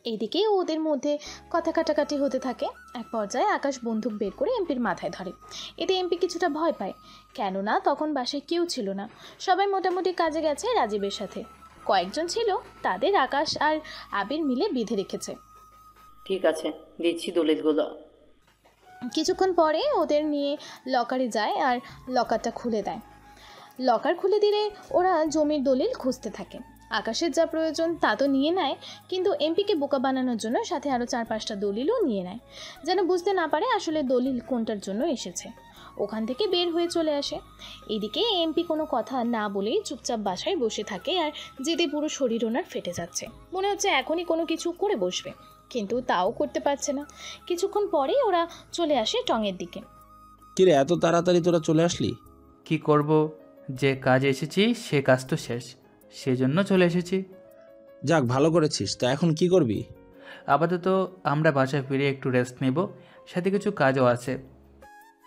এদিকে ওদের মধ্যে কথা কাটাকাটি হতে থাকে। এক পর্যায়ে আকাশ বন্দুক বের করে এমপির মাথায় ধরে। এতে এমপি কিছুটা ভয় পায়, কেননা তখন বাসায় কেউ ছিল না, সবাই মোটামুটি কাজে গেছে রাজীবের সাথে। কয়েকজন ছিল, তাদের আকাশ আর আবির মিলে বেঁধে রেখেছে। ঠিক আছে, দিচ্ছি দলিলগুলো। কিছুক্ষণ পরে ওদের নিয়ে লকারে যায় আর লকারটা খুলে দেয়। লকার খুলে দিলে ওরা জমির দলিল খুঁজতে থাকে। আকাশের যা প্রয়োজন তা তো নিয়ে নেয়, কিন্তু এমপিকে বোকা বানানোর জন্য সাথে আরও 4-5টা দলিলও নিয়ে নেয়, যেন বুঝতে না পারে আসলে দলিল কোনটার জন্য এসেছে। ওখান থেকে বের হয়ে চলে আসে। এদিকে এমপি কোনো কথা না বলেই চুপচাপ বাসায় বসে থাকে, আর যেতে পুরো শরীর ওনার ফেটে যাচ্ছে। মনে হচ্ছে এখনই কোনো কিছু করে বসবে, কিন্তু তাও করতে পারছে না। কিছুক্ষণ পরেই ওরা চলে আসে টঙের দিকে। কিরে, এত তাড়াতাড়ি তোরা চলে আসলি? কি করব, যে কাজে এসেছি সে কাজ তো শেষ, সেজন্য চলে এসেছি। যাক, ভালো করেছিস। তা এখন কি করবি? আপাতত আমরা বাসায় ফিরে একটু রেস্ট নেব, সাথে কিছু কাজও আছে।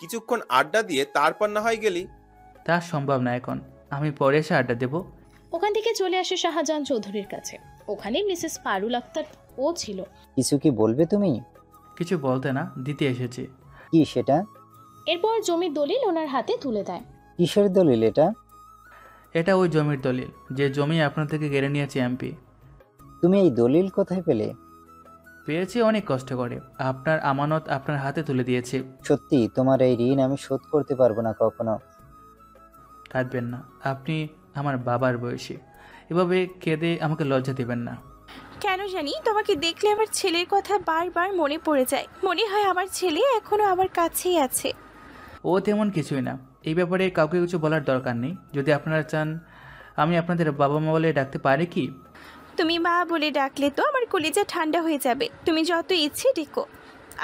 কিছুক্ষণ আড্ডা দিয়ে তারপর না হয় গেলি? তা সম্ভব না এখন, আমি পরে এসে আড্ডা দেব। ওখান থেকে চলে আসে শাহজাহান চৌধুরীর কাছে। ওখানে মিসেস পারুল আক্তার ও ছিল। কিছু কি বলবে তুমি? কিছু বলতে না, দিতে এসেছি। কি সেটা? এরপর জমির দলিল ওনার হাতে তুলে দেয়। কিসের দলিল এটা? এটা ওই জমির দলিল, যে জমি আপনার থেকে কেড়ে নিয়েছে এমপি। তুমি এই দলিল কোথায় পেলে? পেয়েছি অনেক কষ্ট করে, আপনার আমানত আপনার হাতে তুলে দিয়েছি। সত্যি তোমার এই ঋণ আমি শোধ করতে পারবো না কখনো। কাঁদবেন না, আপনি আমার বাবার বয়সী, এভাবে কেঁদে আমাকে লজ্জা দেবেন না। কেন জানি তোমাকে দেখলে আমার ছেলের কথা বারবার মনে পড়ে যায়। মনে হয় আমার ছেলে এখনো আমার কাছেই আছে। ও তেমন কিছুই না, এই ব্যাপারে কাউকে কিছু বলার দরকার নেই। যদি আপনারা চান আমি আপনাদের বাবা মা বলে ডাকতে পারি কি? তুমি মা বলে ডাকলে তো আমার কলিজা ঠান্ডা হয়ে যাবে। তুমি যত ইচ্ছে ডেকো,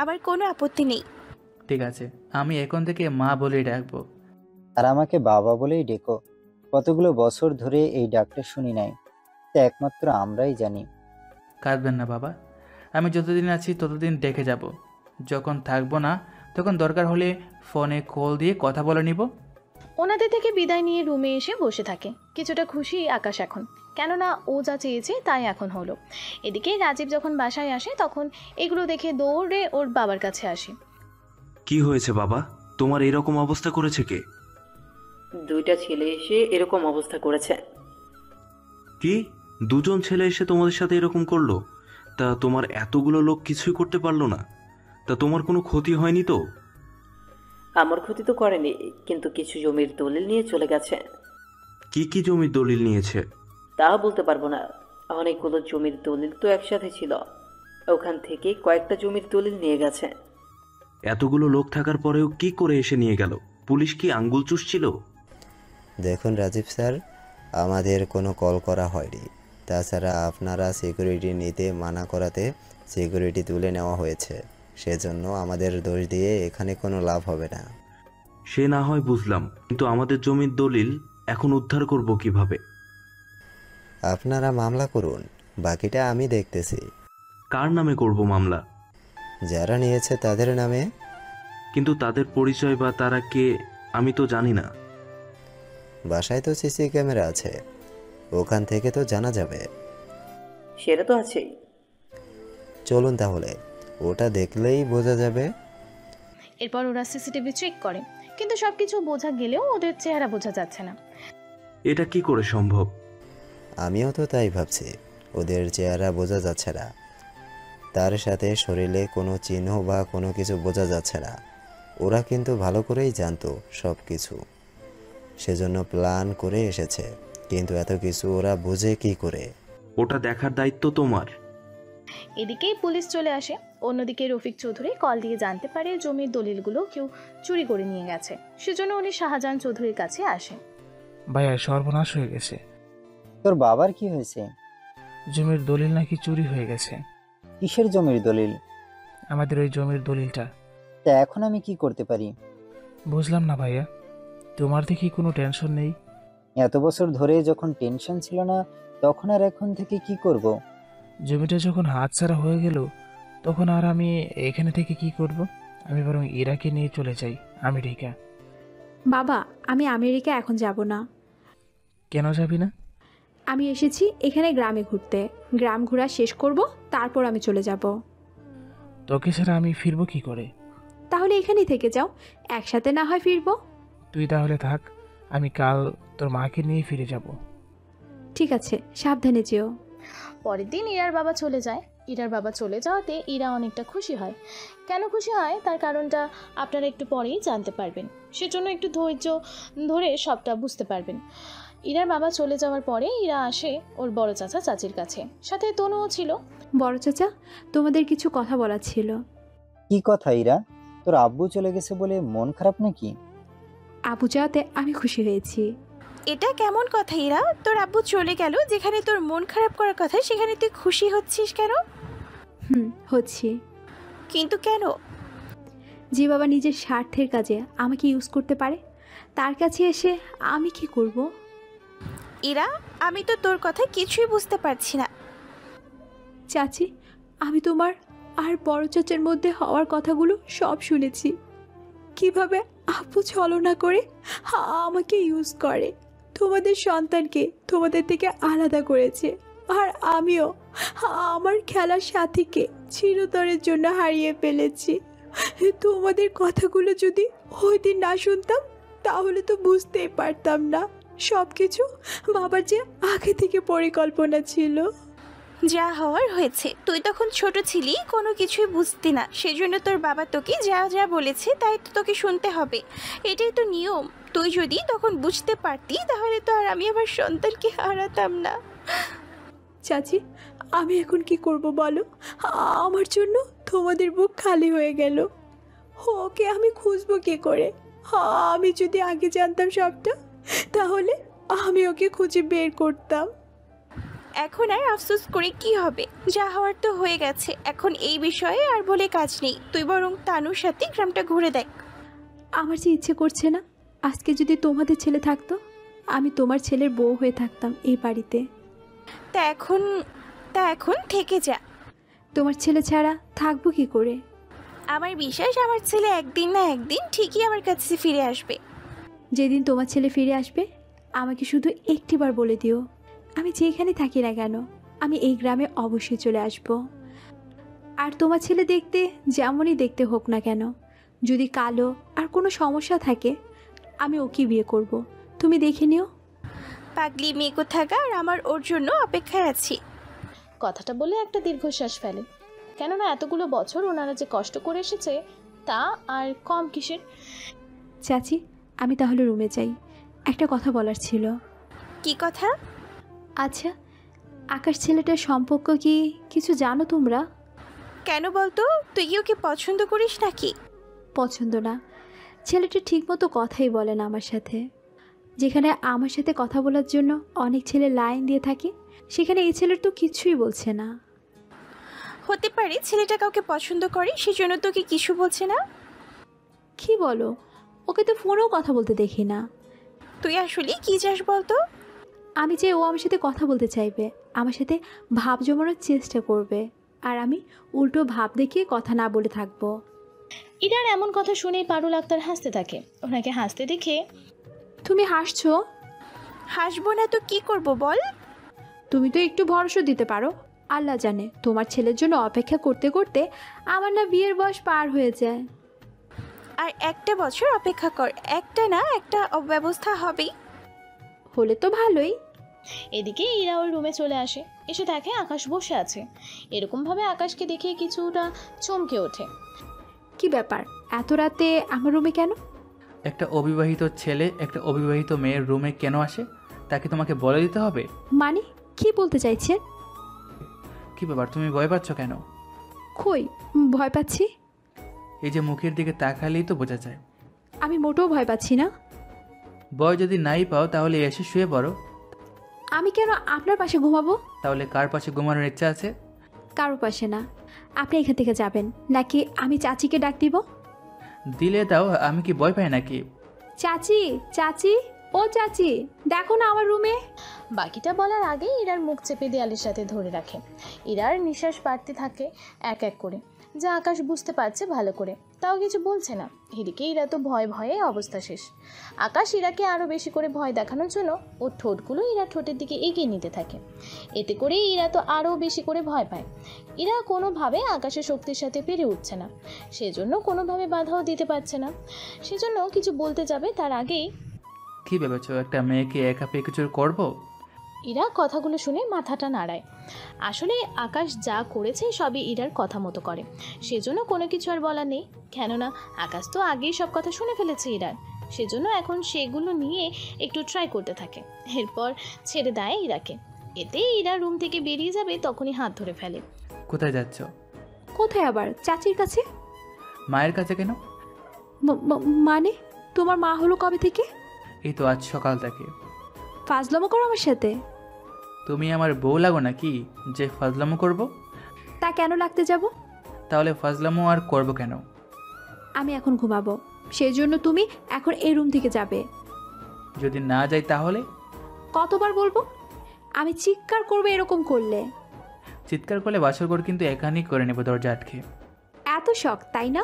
আমার কোনো আপত্তি নেই। ঠিক আছে, আমি এখন থেকে মা বলেই ডাকবো। আর আমাকে বাবা বলেই ডেকো। কতগুলো বছর ধরে এই ডাকটা শুনি নাই, তা একমাত্র আমরাই জানি। কাঁদবেন না বাবা, আমি যতদিন আছি ততদিন ডেকে যাব। যখন থাকবো না তখন দরকার হলে ফোনে কল দিয়ে কথা বলে নিব। ওনাদের থেকে বিদায় নিয়ে রুমে এসে বসে থাকে। কিছুটা খুশি আকাশ এখন, কেননা ও যা চেয়েছে তাই এখন হলো। এদিকে রাজীব যখন বাসায় আসে তখন এগুলো দেখে দৌড়ে ওর বাবার কাছে আসে। কি হয়েছে বাবা, তোমার এরকম অবস্থা করেছে কে? দুইটা ছেলে এসে এরকম অবস্থা করেছে। কি? দুজন ছেলে এসে তোমাদের সাথে এরকম করলো? তা তোমার এতগুলো লোক কিছুই করতে পারলো না? তা তোমার কোনো ক্ষতি হয়নি তো? আমার ক্ষতি তো করেনি, কিন্তু কিছু জমির দলিল নিয়ে চলে গেছে। কি কি জমির দলিল নিয়েছে? তা বলতে পারবো না, অনেকগুলো জমির দলিল তো একসাথে ছিল, ওখান থেকে কয়েকটা জমির দলিল নিয়ে গেছে। এতগুলো লোক থাকার পরেও কি করে এসে নিয়ে গেল? পুলিশ কি আঙ্গুল চুষছিল? দেখুন রাজীব স্যার, আমাদের কোনো কল করা হয়নি। তাছাড়া আপনারা সিকিউরিটি নিতে মানা করাতে সিকিউরিটি তুলে নেওয়া হয়েছে। সেজন্য আমাদের দোষ দিয়ে এখানে কোনো লাভ হবে না। সে না হয় বুঝলাম, কিন্তু আমাদের জমির দলিল এখন উদ্ধার করব কিভাবে? আপনারা মামলা করুন, বাকিটা আমি দেখতেছি। কার নামে করব মামলা? যারা নিয়েছে তাদের নামে। কিন্তু তাদের পরিচয় বা তারা কে আমি তো জানি না। বাসায় তো সিসি ক্যামেরা আছে, ওখান থেকে তো জানা যাবে। সেটা তো আছেই। চলুন তাহলে, ওটা দেখলেই বোঝা যাবে। এরপর ওরা সিসিটিভি চেক করে, কিন্তু সব কিছু বোঝা গেলেও ওদের চেহারা বোঝা যাচ্ছে না। এটা কি করে সম্ভব? আমিও তো তাই ভাবছি, ওদের চেহারা বোঝা যাচ্ছে না। তার সাথে শরীরে কোনো চিহ্ন বা কোনো কিছু বোঝা যাচ্ছে না। ওরা কিন্তু ভালো করেই জানতো সব কিছু, সেজন্য প্ল্যান করে এসেছে। কিন্তু এত কিছু ওরা বুঝে কি করে? ওটা দেখার দায়িত্ব তোমার। এদিকেই পুলিশ চলে আসে। অন্যদিকে রফিক চৌধুরী কল দিয়ে জানতে পারে জমির দলিলগুলো কেউ চুরি করে নিয়ে গেছে। সেজন্য উনি শাহজাহান চৌধুরীর কাছে আসে। ভাইয়া, সর্বনাশ হয়ে গেছে। তোর বাবার কি হয়েছে? জমির দলিল নাকি চুরি হয়ে গেছে। কিসের জমির দলিল? আমাদের ওই জমির দলিলটা। তা এখন আমি কি করতে পারি? বুঝলাম না ভাইয়া, তোমার দেখি কোনো টেনশন নেই। এত বছর ধরে যখন টেনশন ছিল না, তখন আর এখন থেকে কি করব? জমিটা যখন হাতছাড়া হয়ে গেল, তখন আর আমি এখানে থেকে কি করব? আমি বরং ইরাকে নিয়ে চলে যাই, আমেরিকা। বাবা, আমি আমেরিকা এখন যাব না। কেন যাবি না? আমি এসেছি এখানে গ্রামে ঘুরতে। গ্রাম ঘোরা শেষ করব, তারপর আমি চলে যাব। তোকে ছাড়া আমি ফিরবো কি করে? তাহলে এখানেই থেকে যাও, একসাথে না হয় ফিরবো। তুই তাহলে থাক, আমি কাল তোর মাকে নিয়ে ফিরে যাব। ঠিক আছে, সাবধানে যেও। পরের দিন ইরার বাবা চলে যায়। ইরার বাবা চলে যাওয়াতে ইরা অনেকটা খুশি হয়। কেন খুশি হয় তার কারণটা আপনারা একটু পরেই জানতে পারবেন। সেজন্য একটু ধৈর্য ধরে সবটা বুঝতে পারবেন। ইরার বাবা চলে যাওয়ার পরে ইরা আসে ওর বড় চাচা চাচির কাছে, সাথে তনুও ছিল। বড় চাচা, তোমাদের কিছু কথা বলার ছিল। কি কথা ইরা? তোর আব্বু চলে গেছে বলে মন খারাপ নাকি? আব্বু যাওয়াতে আমি খুশি হয়েছি। এটা কেমন কথা ইরা? তোর আব্বু চলে গেল, যেখানে তোর মন খারাপ করার কথা সেখানে তুই খুশি হচ্ছিস কেন? হচ্ছি। কিন্তু কেন? যে বাবা নিজের স্বার্থের কাজে আমাকে ইউজ করতে পারে, তার কাছে এসে আমি কি করব? ইরা, আমি তো তোর কথা কিছুই বুঝতে পারছি না। চাচি, আমি তোমার আর বড় চাচার মধ্যে হওয়ার কথাগুলো সব শুনেছি। কিভাবে আপু ছলনা করে আমাকে ইউজ করে, তোমাদের সন্তানকে তোমাদের থেকে আলাদা করেছে। আর আমিও আমার খেলার সাথীকে চিরতরের জন্য হারিয়ে ফেলেছি। তোমাদের কথাগুলো যদি ওই দিন না শুনতাম, তাহলে তো বুঝতেই পারতাম না সব কিছু বাবার যে আগে থেকে পরিকল্পনা ছিল। যা হওয়ার হয়েছে, তুই তখন ছোট ছিলি, কোনো কিছুই বুঝতি না। সেজন্য তোর বাবা তোকে যা যা বলেছে তাই তো তোকে শুনতে হবে, এটাই তো নিয়ম। তুই যদি তখন বুঝতে পারতি, তাহলে তো আর আমি আমার সন্তানকে হারাতাম না। চাচি, আমি এখন কি করব বলো? আমার জন্য তোমাদের বুক খালি হয়ে গেল। ওকে আমি খুঁজবো কি করে? আমি যদি আগে জানতাম সবটা, তাহলে আমি ওকে খুঁজে বের করতাম। এখন আর আফসোস করে কি হবে? যা হওয়ার তো হয়ে গেছে। এখন এই বিষয়ে আর বলে কাজ নেই। তুই বরং তানুর সাথে গ্রামটা ঘুরে দেখ। আমার যে ইচ্ছে করছে না, আজকে যদি তোমাদের ছেলে থাকতো, আমি তোমার ছেলের বউ হয়ে থাকতাম এই বাড়িতে। তা এখন থেকে যা। তোমার ছেলে ছাড়া থাকবো কি করে? আমার বিশ্বাস আমার ছেলে একদিন না একদিন ঠিকই আমার কাছে ফিরে আসবে। যেদিন তোমার ছেলে ফিরে আসবে, আমাকে শুধু একটিবার বলে দিও। আমি যেখানে থাকি না কেন, আমি এই গ্রামে অবশ্যই চলে আসব। আর তোমার ছেলে দেখতে যেমনই দেখতে হোক না কেন, যদি কালো আর কোনো সমস্যা থাকে, আমি ওকে বিয়ে করব। তুমি দেখে নিও। পাগলি মেয়ে কোথাকার, আমার ওর জন্য অপেক্ষায় আছি। কথাটা বলে একটা দীর্ঘশ্বাস ফেলে। কেননা এতগুলো বছর ওনারা যে কষ্ট করে এসেছে তা আর কম কিসের। চাচি, আমি তাহলে রুমে যাই, একটা কথা বলার ছিল। কি কথা? আচ্ছা, আকাশ ছেলেটার সম্পর্ক কি কিছু জানো তোমরা? কেন বলতো? তুই কি ওকে পছন্দ করিস নাকি? পছন্দ না, ছেলেটা ঠিকমতো কথাই বলে না আমার সাথে। যেখানে আমার সাথে কথা বলার জন্য অনেক ছেলে লাইন দিয়ে থাকে, সেখানে এই ছেলের তো কিছুই বলছে না। হতে পারে ছেলেটা কাউকে পছন্দ করে, সেজন্য তোকে কিছু বলছে না। কি বলো? ওকে তো ফোনেও কথা বলতে দেখি না। তুই আসলে কি চাস বলতো? আমি চাই ও আমার সাথে কথা বলতে চাইবে, আমার সাথে ভাব জমানোর চেষ্টা করবে, আর আমি উল্টো ভাব দেখিয়ে কথা না বলে থাকবো। ইরার এমন কথা শুনেই পারুল আক্তার হাসতে থাকে। ওনাকে হাসতে দেখে, তুমি হাসছো? হাসবো না তো কি করব বল? তুমি তো একটু ভরসা দিতে পারো। আল্লাহ জানে তোমার ছেলের জন্য অপেক্ষা করতে করতে আমার না বিয়ের বয়স পার হয়ে যায়। আর একটা বছর অপেক্ষা কর, একটা না একটা ব্যবস্থা হবেই। হলে তো ভালোই। এদিকে ইরা ওর রুমে চলে আসে, এসে দেখে আকাশ বসে আছে। এরকমভাবে আকাশকে দেখে কিছুটা চমকে ওঠে। কি ব্যাপার, এত রাতে আমার রুমে কেন? একটা অবিবাহিত ছেলে একটা অবিবাহিত মেয়ের রুমে কেন আসে তাকে তোমাকে বলে দিতে হবে? মানে কি বলতে চাইছেন? কি ব্যাপার, তুমি ভয় পাচ্ছ কেন? কই ভয় পাচ্ছি? এই যে মুখের দিকে তাকালেই তো বোঝা যায়। আমি মোটেও ভয় পাচ্ছি না। ভয় যদি নাই পাও তাহলে এসে শুয়ে পড়ো। আমি কেন আপনার পাশে ঘুমাবো? তাহলে কার পাশে ঘুমানোর ইচ্ছা আছে? কারো পাশে না। আপনি এখান থেকে যাবেন নাকি আমি চাচিকে ডাক দিব? দিলে দাও, আমি কি ভয় পাই নাকি? চাচি, চাচি, ও চাচি, দেখো না আমার রুমে। বাকিটা বলার আগেই ইরার মুখ চেপে দেয়ালের সাথে ধরে রাখে। ইরার নিঃশ্বাস বাড়তে থাকে এক এক করে, যা আকাশ বুঝতে পারছে ভালো করে, তাও কিছু বলছে না। এদিকে ইরা তো ভয়ে ভয়ে অবস্থা শেষ। আকাশ ইরাকে আরও বেশি করে ভয় দেখানোর জন্য ওর ঠোঁটগুলো ইরা ঠোঁটের দিকে এগিয়ে নিতে থাকে। এতে করে ইরা তো আরও বেশি করে ভয় পায়। ইরা কোনোভাবে আকাশের শক্তির সাথে পেরে উঠছে না, সেজন্য কোনোভাবে বাধাও দিতে পারছে না। সেজন্য কিছু বলতে যাবে তার আগেই, কি ভেবেছো একটা মেয়েকে একা পেয়ে কিছু করবো? ইরা কথাগুলো শুনে মাথাটা নাড়ায়। আসলে আকাশ যা করেছে সবই ইরার কথা মতো করে, সেজন্য কোনো কিছু আর বলার নেই। কেননা আকাশ তো আগেই সব কথা শুনে ফেলেছে ইরার, সেজন্য এখন সেগুলো নিয়ে একটু ট্রাই করতে থাকে। এরপর ছেড়ে দেয় ইরাকে। এতে ইরা রুম থেকে বেরিয়ে যাবে তখনই হাত ধরে ফেলে। কোথায় যাচ্ছ? কোথায় আবার? চাচির কাছে। মায়ের কাছে কেন? মানে তোমার মা হলো কবে থেকে? এই তো আজ সকাল থেকে। ফাজলামো করো আমার সাথে? তুমি আমার বউ লাগো নাকি যে ফাজলামো করব? তা কেন লাগতে যাব? তাহলে ফাজলামো আর করব কেন? আমি এখন ঘুমাবো, সেই জন্য তুমি এখন এই রুম থেকে যাবে। যদি না যাই তাহলে? কতবার বলবো? আমি চিৎকার করবো এরকম করলে। চিৎকার করলে বাসর ঘর কিন্তু এখানেই করে নেব দরজা আটকে। এত শখ তাই না?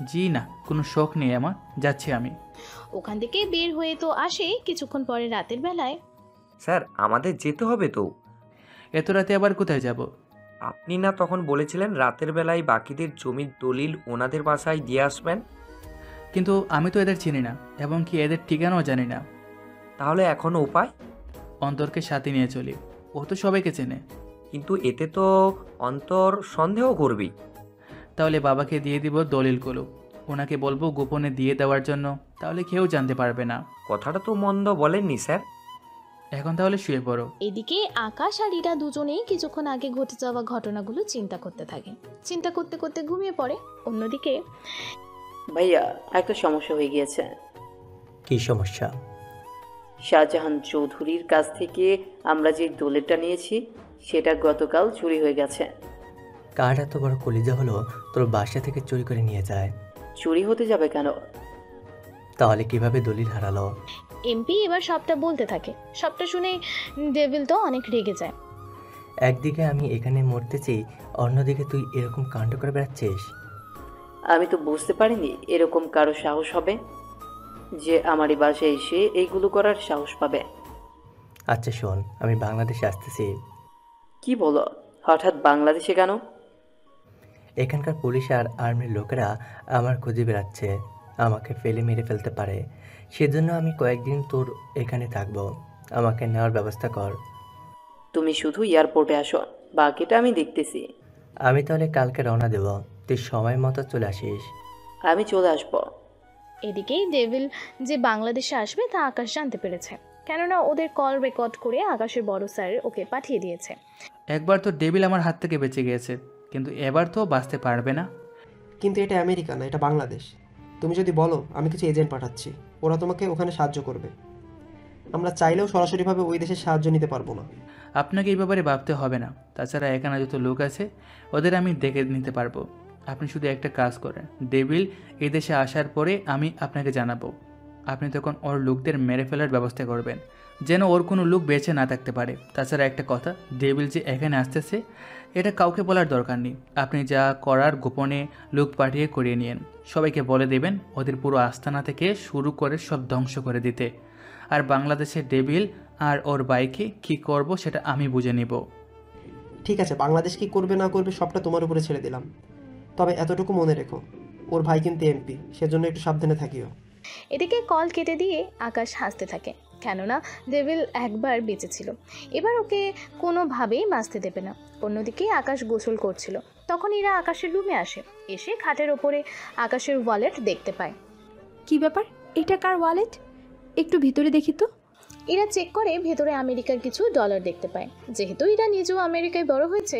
জি না, কোনো শখ নেই আমার, যাচ্ছি আমি। ওখান থেকে বের হয়ে তো আসে কিছুক্ষণ পরে রাতের বেলায়। স্যার আমাদের যেতে হবে তো। এত রাতে আবার কোথায় যাব? আপনি না তখন বলেছিলেন রাতের বেলায় বাকিদের জমির দলিল ওনাদের বাসায় দিয়ে আসবেন? কিন্তু আমি তো এদের চিনি না, এবং কি এদের ঠিকানাও জানি না। তাহলে এখনো উপায়? অন্তরকে সাথে নিয়ে চলি, ও তো সবাইকে চেনে। কিন্তু এতে তো অন্তর সন্দেহ করবি। তাহলে বাবাকে দিয়ে দিব দলিলগুলো, ওনাকে বলবো গোপনে দিয়ে দেওয়ার জন্য, তাহলে কেউ জানতে পারবে না। কথাটা তো মন্দ বলেননি স্যার। এখন তাহলে শুয়ে পড়ো। এদিকে আকাশ আর ইরা দুজনেই কিছুক্ষণ আগে ঘটে যাওয়া ঘটনাগুলো চিন্তা করতে থাকে। চিন্তা করতে করতে ঘুমিয়ে পড়ে। অন্যদিকে, ভাইয়া একটা সমস্যা হয়ে গিয়েছে। কি সমস্যা? শাহজাহান চৌধুরীর কাছ থেকে আমরা যে দলিলটা নিয়েছি সেটা গতকাল চুরি হয়ে গেছে। কার এত বড় কলিজা হলো তোর বাসা থেকে চুরি করে নিয়ে যায়? চুরি হতে যাবে কেন? তাহলে কিভাবে দলিল হারালো? এমপি এবার সবটা বলতে থাকে। সবটা শুনে ডেভিল তো অনেক রেগে যায়। একদিকে আমি এখানে মরতেছি, অন্যদিকে তুই এরকম কাণ্ড করে বেড়াচ্ছিস। আমি তো বুঝতে পারিনি এরকম কারো সাহস হবে যে আমারই বাসায় এসে এইগুলো করার সাহস পাবে। আচ্ছা শোন, আমি বাংলাদেশে আসতেছি। কি বলো? হঠাৎ বাংলাদেশে কেন? এখানকার পুলিশ আর আর্মির লোকেরা আমার খুঁজে বেড়াচ্ছে, আমাকে ফেলে মেরে ফেলতে পারে। সেজন্য আমি কয়েকদিন তোর এখানে থাকবো, আমাকে নেওয়ার ব্যবস্থা কর। তুমি শুধু এয়ারপোর্টে আসো, বাকিটা আমি দেখতেছি। আমি তাহলে কালকে রওনা দেব, তুই সময় মতো চলে আসিস। আমি চলে আসবো। এদিকেই ডেভিল যে বাংলাদেশে আসবে তা আকাশ জানতে পেরেছে, কেননা ওদের কল রেকর্ড করে আকাশের বড় স্যার ওকে পাঠিয়ে দিয়েছে। একবার তো ডেভিল আমার হাত থেকে বেঁচে গিয়েছে, কিন্তু এবার তো বাঁচতে পারবে না। কিন্তু এটা আমেরিকা না, এটা বাংলাদেশ। তুমি যদি বলো আমি কিছু এজেন্ট পাঠাচ্ছি, ওরা তোমাকে ওখানে সাহায্য করবে। আমরা চাইলেও সরাসরিভাবে ওই দেশের সাহায্য নিতে পারবো না। আপনাকে এই ব্যাপারে ভাবতে হবে না। তাছাড়া এখানে যত লোক আছে ওদের আমি দেখে নিতে পারবো। আপনি শুধু একটা কাজ করেন, ডেভিল এই দেশে আসার পরে আমি আপনাকে জানাবো। আপনি তখন ওর লোকদের মেরে ফেলার ব্যবস্থা করবেন, যেন ওর কোনো লোক বেঁচে না থাকতে পারে। তাছাড়া একটা কথা, ডেভিল যে এখানে আসতেছে এটা কাউকে বলার দরকার নেই। আপনি যা করার গোপনে লোক পাঠিয়ে করিয়ে নিন। সবাইকে বলে দেবেন ওদের পুরো আস্তানা থেকে শুরু করে সব ধ্বংস করে দিতে। আর বাংলাদেশের ডেভিল আর ওর বাইকে কী করব সেটা আমি বুঝে নিব। ঠিক আছে, বাংলাদেশ কি করবে না করবে সবটা তোমার উপরে ছেড়ে দিলাম। তবে এতটুকু মনে রেখো, ওর ভাই কিন্তু এমপি, সেজন্য একটু সাবধানে থাকিও। এদিকে কল কেটে দিয়ে আকাশ হাসতে থাকে, কেননা ডেভিল একবার বেঁচেছিল, এবার ওকে কোনোভাবেই বাঁচতে দেবে না। অন্যদিকে আকাশ গোসল করছিল, তখন এরা আকাশের রুমে আসে। এসে খাটের ওপরে আকাশের ওয়ালেট দেখতে পায়। কি ব্যাপার, এটা কার ওয়ালেট? একটু ভিতরে দেখি তো। এরা চেক করে ভেতরে আমেরিকার কিছু ডলার দেখতে পায়। যেহেতু এরা নিজেও আমেরিকায় বড় হয়েছে,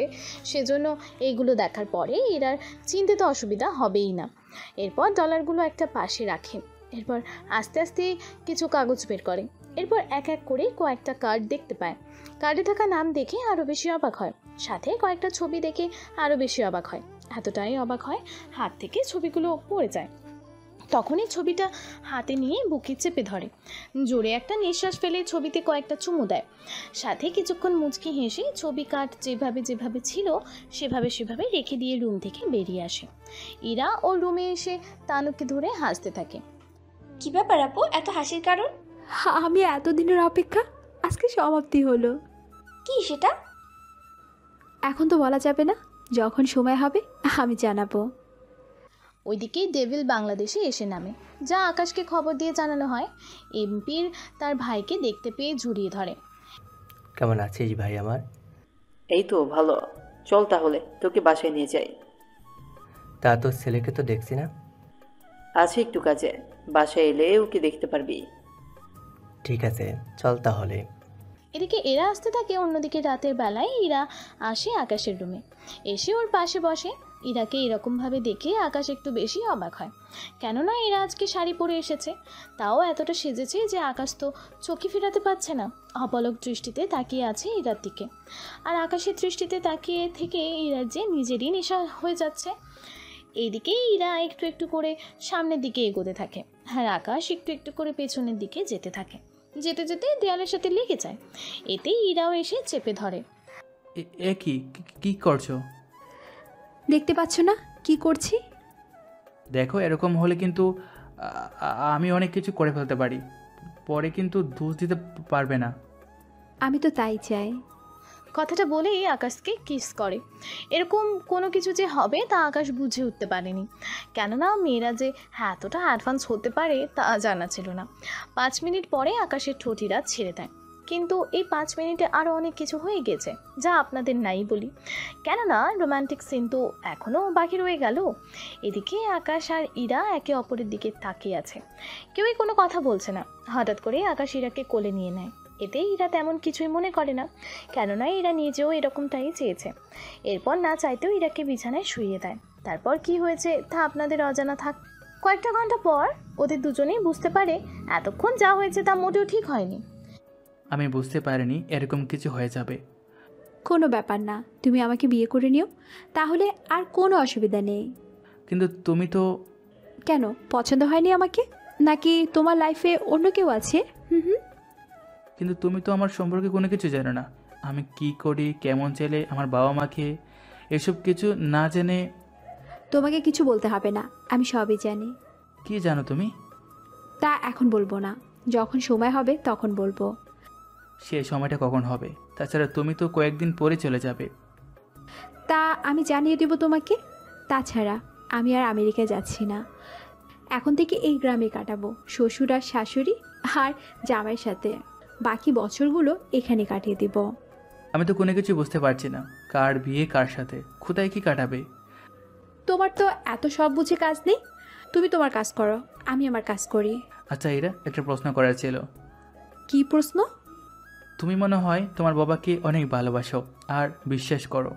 সেজন্য এইগুলো দেখার পরে এরা চিনতে তো অসুবিধা হবেই না। এরপর ডলারগুলো একটা পাশে রাখে। এরপর আস্তে আস্তে কিছু কাগজ বের করে। এরপর এক এক করে কয়েকটা কার্ড দেখতে পায়। কার্ডে থাকা নাম দেখে আরও বেশি অবাক হয়, সাথে কয়েকটা ছবি দেখে আরও বেশি অবাক হয়। এতটাই অবাক হয় হাত থেকে ছবিগুলো পড়ে যায়। তখনই ছবিটা হাতে নিয়ে বুকে চেপে ধরে, জোরে একটা নিঃশ্বাস ফেলে ছবিতে কয়েকটা চুমু দেয়। সাথে কিছুক্ষণ মুচকি হেসে ছবি কার্ড যেভাবে যেভাবে ছিল সেভাবে রেখে দিয়ে রুম থেকে বেরিয়ে আসে। ইরা ওর রুমে এসে তানুকে ধরে হাসতে থাকে। কি ব্যাপার আপু, এত হাসির কারণ? আমি এতদিনের অপেক্ষা আজকে সমাপ্তি হলো। কি সেটা? এখন তো বলা যাবে না, যখন সময় হবে আমি জানাবো। ওইদিকে ডেভিল বাংলাদেশে এসে নামে, যা আকাশকে খবর দিয়ে জানানো হয়। এমপির তার ভাইকে দেখতে পেয়ে জড়িয়ে ধরে। কেমন আছিস ভাই আমার? এই তো ভালো, চল তাহলে তোকে বাসায় নিয়ে যাই। তা তোর ছেলেকে তো দেখছি না। আছে একটু কাজে, বাসায় এলে ওকে দেখতে পারবি। ঠিক আছে, চল তাহলে। এদিকে এরা আসতে থাকে। অন্যদিকে রাতের বেলায় ইরা আসে আকাশের রুমে, এসে ওর পাশে বসে। ইরাকে এরকমভাবে দেখে আকাশ একটু বেশি অবাক হয়, কেননা এরা আজকে শাড়ি পরে এসেছে, তাও এতটা সেজেছে যে আকাশ তো চোখে ফেরাতে পারছে না। অপলক দৃষ্টিতে তাকিয়ে আছে ইরার দিকে, আর আকাশের দৃষ্টিতে তাকিয়ে থেকে ইরার যে নিজেরই নেশা হয়ে যাচ্ছে। এইদিকে ইরা একটু একটু করে সামনের দিকে এগোতে থাকে, আর আকাশ একটু একটু করে পেছনের দিকে যেতে থাকে। যেতে যেতে দেয়ালের সাথে লেগে যায়, এতে ইরাও এসে চেপে ধরে। এ কি করছো? দেখতে পাচ্ছ না কি করছি? দেখো, এরকম হলে কিন্তু আমি অনেক কিছু করে ফেলতে পারি, পরে কিন্তু দোষ দিতে পারবে না। আমি তো তাই চাই। কথাটা বলেই আকাশকে কিস করে। এরকম কোনো কিছু যে হবে তা আকাশ বুঝে উঠতে পারেনি, কেননা মেয়েরা যে এতটা অ্যাডভান্স হতে পারে তা জানা ছিল না। 5 মিনিট পরে আকাশের ঠোঁটিরা ছেড়ে দেয়, কিন্তু এই 5 মিনিটে আরও অনেক কিছু হয়ে গেছে যা আপনাদের নাই বলি, কেননা রোম্যান্টিক সিন তো এখনও বাকি রয়ে গেল। এদিকে আকাশ আর ইরা একে অপরের দিকে তাকিয়ে আছে, কেউই কোনো কথা বলছে না। হঠাৎ করে আকাশ ইরাকে কোলে নিয়ে নেয়। এতে ইরা তেমন কিছুই মনে করে না, কেননা ইরা নিজেও এরকমটাই চেয়েছে। এরপর না চাইতেও ইরাকে বিছানায় শুইয়ে দেয়। তারপর কি হয়েছে তা আপনাদের অজানা থাক। কয়েকটা ঘন্টা পর ওদের দুজনেই বুঝতে পারে এতক্ষণ যা হয়েছে তা মোটেও ঠিক হয়নি। আমি বুঝতে পারিনি এরকম কিছু হয়ে যাবে। কোনো ব্যাপার না, তুমি আমাকে বিয়ে করে নিও, তাহলে আর কোনো অসুবিধা নেই। কিন্তু তুমি তো... কেন, পছন্দ হয়নি আমাকে, নাকি তোমার লাইফে অন্য কেউ আছে? কিন্তু তুমি তো আমার সম্পর্কে কোনো কিছু জানো না, আমি কি করি, কেমন ছেলে, আমার বাবা মাকে, এসব কিছু না জেনে... তোমাকে কিছু বলতে হবে না, আমি সবই জানি। কি জানো তুমি? তা এখন বলবো না, যখন সময় হবে তখন বলবো। সে সময়টা কখন হবে? তাছাড়া তুমি তো কয়েকদিন পরে চলে যাবে। তা আমি জানিয়ে দেব তোমাকে। তাছাড়া আমি আর আমেরিকায় যাচ্ছি না, এখন থেকে এই গ্রামে কাটাবো, শ্বশুর আর শাশুড়ি আর জামাইয়ের সাথে। বাকি বছরগুলো এখানে কাটিয়ে দিব। আমি তো কোনো কিছু বুঝতে পারছি না, কার বিয়ে কার সাথে, কোথায় কি কাটাবে? তোমার তো এত সব বুঝে কাজ নেই, তুমি তোমার কাজ করো, আমি আমার কাজ করি। আচ্ছা এরা, একটা প্রশ্ন করার ছিল। কি প্রশ্ন? তুমি মনে হয় তোমার বাবাকে অনেক ভালোবাসো আর বিশ্বাস করো।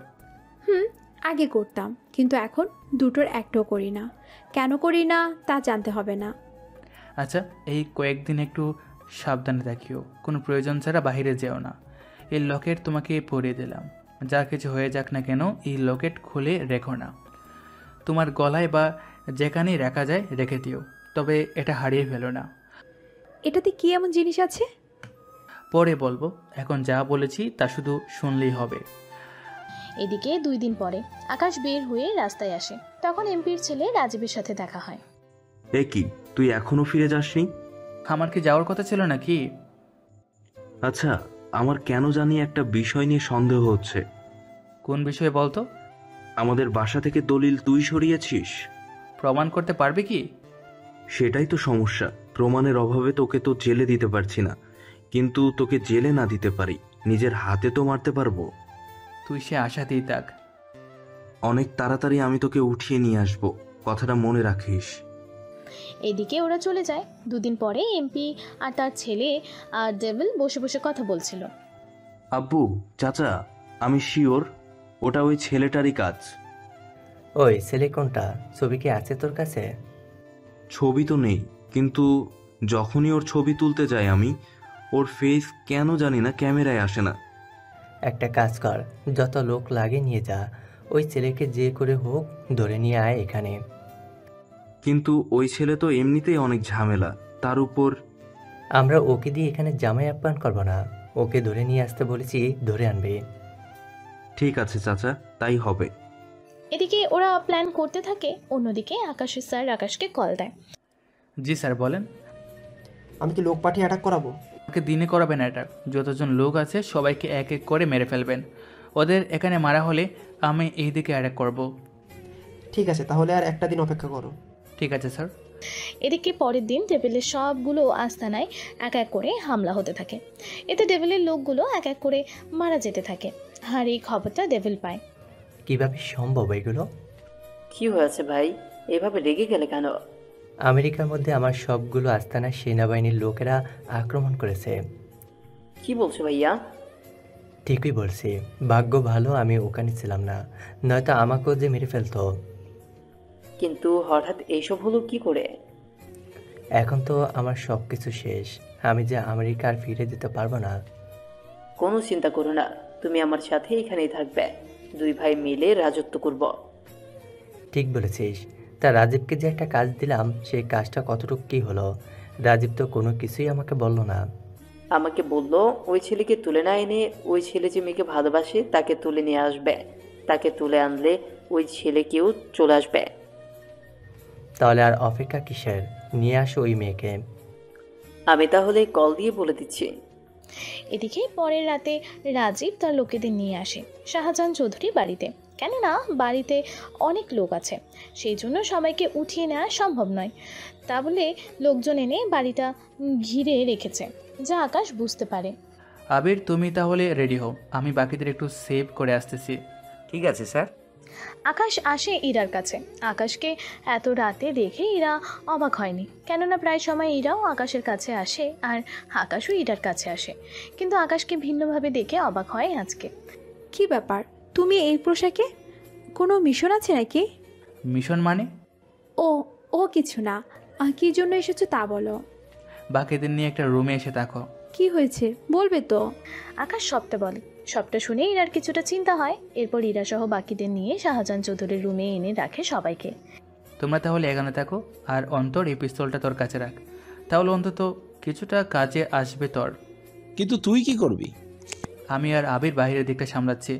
আগে করতাম, কিন্তু এখন দুটোর একটাও করি না। কেন করি না তা জানতে হবে না। আচ্ছা, এই কয়েকদিন একটু সাবধানে থাকিও, কোনো প্রয়োজন ছাড়া বাইরে যেও না। এই লকেট তোমাকে পরিয়ে দিলাম, যা কিছু হয়ে যাক না কেন এই লকেট খুলে রেখো না। তোমার গলায় বা যেখানেই রাখা যায় রেখে দিও, তবে এটা হারিয়ে ফেলো না। এটাতে কি এমন জিনিস আছে? পরে বলবো, এখন যা বলেছি তা শুধু শুনলেই হবে। এদিকে 2 দিন পরে আকাশ বের হয়ে রাস্তায় আসে। তখন এমপির ছেলে রাজীবের সাথে দেখা হয়। এ কি, তুই এখনো ফিরে যাসনি? আমার কি যাওয়ার কথা ছিল নাকি? আচ্ছা, আমার কেন জানি একটা বিষয় নিয়ে সন্দেহ হচ্ছে। কোন বিষয়ে বলতো? আমাদের বাসা থেকে দলিল তুই সরিয়েছিস। প্রমাণ করতে পারবে কি? সেটাই তো সমস্যা, প্রমাণের অভাবে তোকে তো জেলে দিতে পারছি না, কিন্তু তোকে জেলে না দিতে পারি, নিজের হাতে তো মারতে পারবো। তুই সে আশাতেই থাক। অনেক তাড়াতাড়ি আমি তোকে উঠিয়ে নিয়ে আসবো, কথাটা মনে রাখিস। এদিকে ওরা চলে যায়। 2 দিন পরে এমপি আর তার ছেলে আর ডেভিল বসে বসে কথা বলছিল। আব্বু, চাচা, আমি শিওর ওটা ওই ছেলেটারই কাজ। ওই ছেলে কোনটা? ছবি কি আছে তোর কাছে? ছবি তো নেই, কিন্তু যখনই ওর ছবি তুলতে যাই আমি, ওর ফেস কেন জানি না ক্যামেরায় আসে না। একটা কাজ কর, যত লোক লাগে নিয়ে যা, ওই ছেলেকে যে করে হোক ধরে নিয়ে আয় এখানে। কিন্তু ওই ছেলে তো এমনিতেই অনেক ঝামেলা, তার উপর আমরা ওকে দিয়ে এখানে জামাই আপ্যায়ন করবো না, ওকে ধরে নিয়ে আসতে বলেছি, ধরে আনবে। ঠিক আছে চাচা, তাই হবে। এদিকে ওরা প্ল্যান করতে থাকে। অন্যদিকে আকাশের স্যার আকাশকে কল দেয়। জি স্যার, বলেন। আমি কি লোক পাঠিয়ে অ্যাটাক করাবো? ওকে দিনে করাবেন অ্যাটাক। যতজন লোক আছে সবাইকে এক এক করে মেরে ফেলবেন। ওদের এখানে মারা হলে আমি এই দিকে অ্যাটাক করব। ঠিক আছে, তাহলে আর একটা দিন অপেক্ষা করো। ঠিক আছে স্যার। এদিকে পরের দিন ডেভিলের সবগুলো আস্তানায় এক এক করে হামলা হতে থাকে। এতে ডেভিলের লোকগুলো এক এক করে মারা যেতে থাকে। আর এই খবরটা ডেভিল পায়। কিভাবে সম্ভব এগুলো? কি হয়েছে ভাই, এভাবে রেগে গেলে কেন? আমেরিকার মধ্যে আমার সবগুলো আস্তানা সেনাবাহিনীর লোকেরা আক্রমণ করেছে। কি বলছো ভাইয়া? ঠিকই বলছি, ভাগ্য ভালো আমি ওখানে ছিলাম না, নয়তো আমাকেও যে মেরে ফেলতো। কিন্তু হঠাৎ এইসব হলো কি করে? এখন তো আমার সব কিছু শেষ, আমি যে আমেরিকা আর ফিরে যেতে পারবো না। কোনো চিন্তা করো না, তুমি আমার সাথে এখানেই থাকবে। 2 ভাই মিলে রাজত্ব করব। ঠিক বলেছিস। তা রাজীবকে যে একটা কাজ দিলাম, সেই কাজটা কতটুকু কি হলো? রাজীব তো কোনো কিছুই আমাকে বললো না। আমাকে বললো ওই ছেলেকে তুলে না এনে ওই ছেলে যে মেয়েকে ভালোবাসে তাকে তুলে নিয়ে আসবে। তাকে তুলে আনলে ওই ছেলেকেও চলে আসবে। তাহলে আর অপেক্ষা কিসের? নিয়ে আসো ওই মেয়েকে। আমি তাহলে কল দিয়ে বলে দিচ্ছি। এদিকে পরের রাতে রাজীব তার লোকেদের নিয়ে আসে শাহজাহান চৌধুরী বাড়িতে। কেননা বাড়িতে অনেক লোক আছে, সেই জন্য সবাইকে উঠিয়ে নেওয়া সম্ভব নয়। তা বলে লোকজন এনে বাড়িটা ঘিরে রেখেছে, যা আকাশ বুঝতে পারে। আবির, তুমি তাহলে রেডি হও, আমি বাকিদের একটু সেভ করে আসতেছি। ঠিক আছে স্যার। আকাশ আসে ইরার কাছে। আকাশকে এত রাতে দেখে ইরা অবাক হয়নি, কেননা প্রায় সময় ইরাও আকাশের কাছে আসে আর আকাশও ইরার কাছে আসে, কিন্তু আকাশকে ভিন্নভাবে দেখে অবাক হয় আজকে। কি ব্যাপার, তুমি এই পোশাকে? কোনো মিশন আছে নাকি? মিশন মানে? ও ও কিছু না, কী জন্য এসেছো তা বলো। বাকিদের নিয়ে একটা রুমে এসে থাকো। কি হয়েছে বলবে তো? আকাশ সবটা বলে। সবটা শুনে ইরার কিছুটা চিন্তা হয়। এরপর ইরা সহ বাকিদের নিয়ে শাহজাহান চৌধুরীর রুমে এনে রাখে সবাইকে। তোমরা তাহলে এখানে থাকো, আর অন্তর এই পিস্তলটা তোর কাছে রাখ, তাহলে অন্তত কিছুটা কাজে আসবে তোর। কিন্তু তুই কি করবি? আমি আর আবির বাইরের দিকটা সামলাচ্ছি।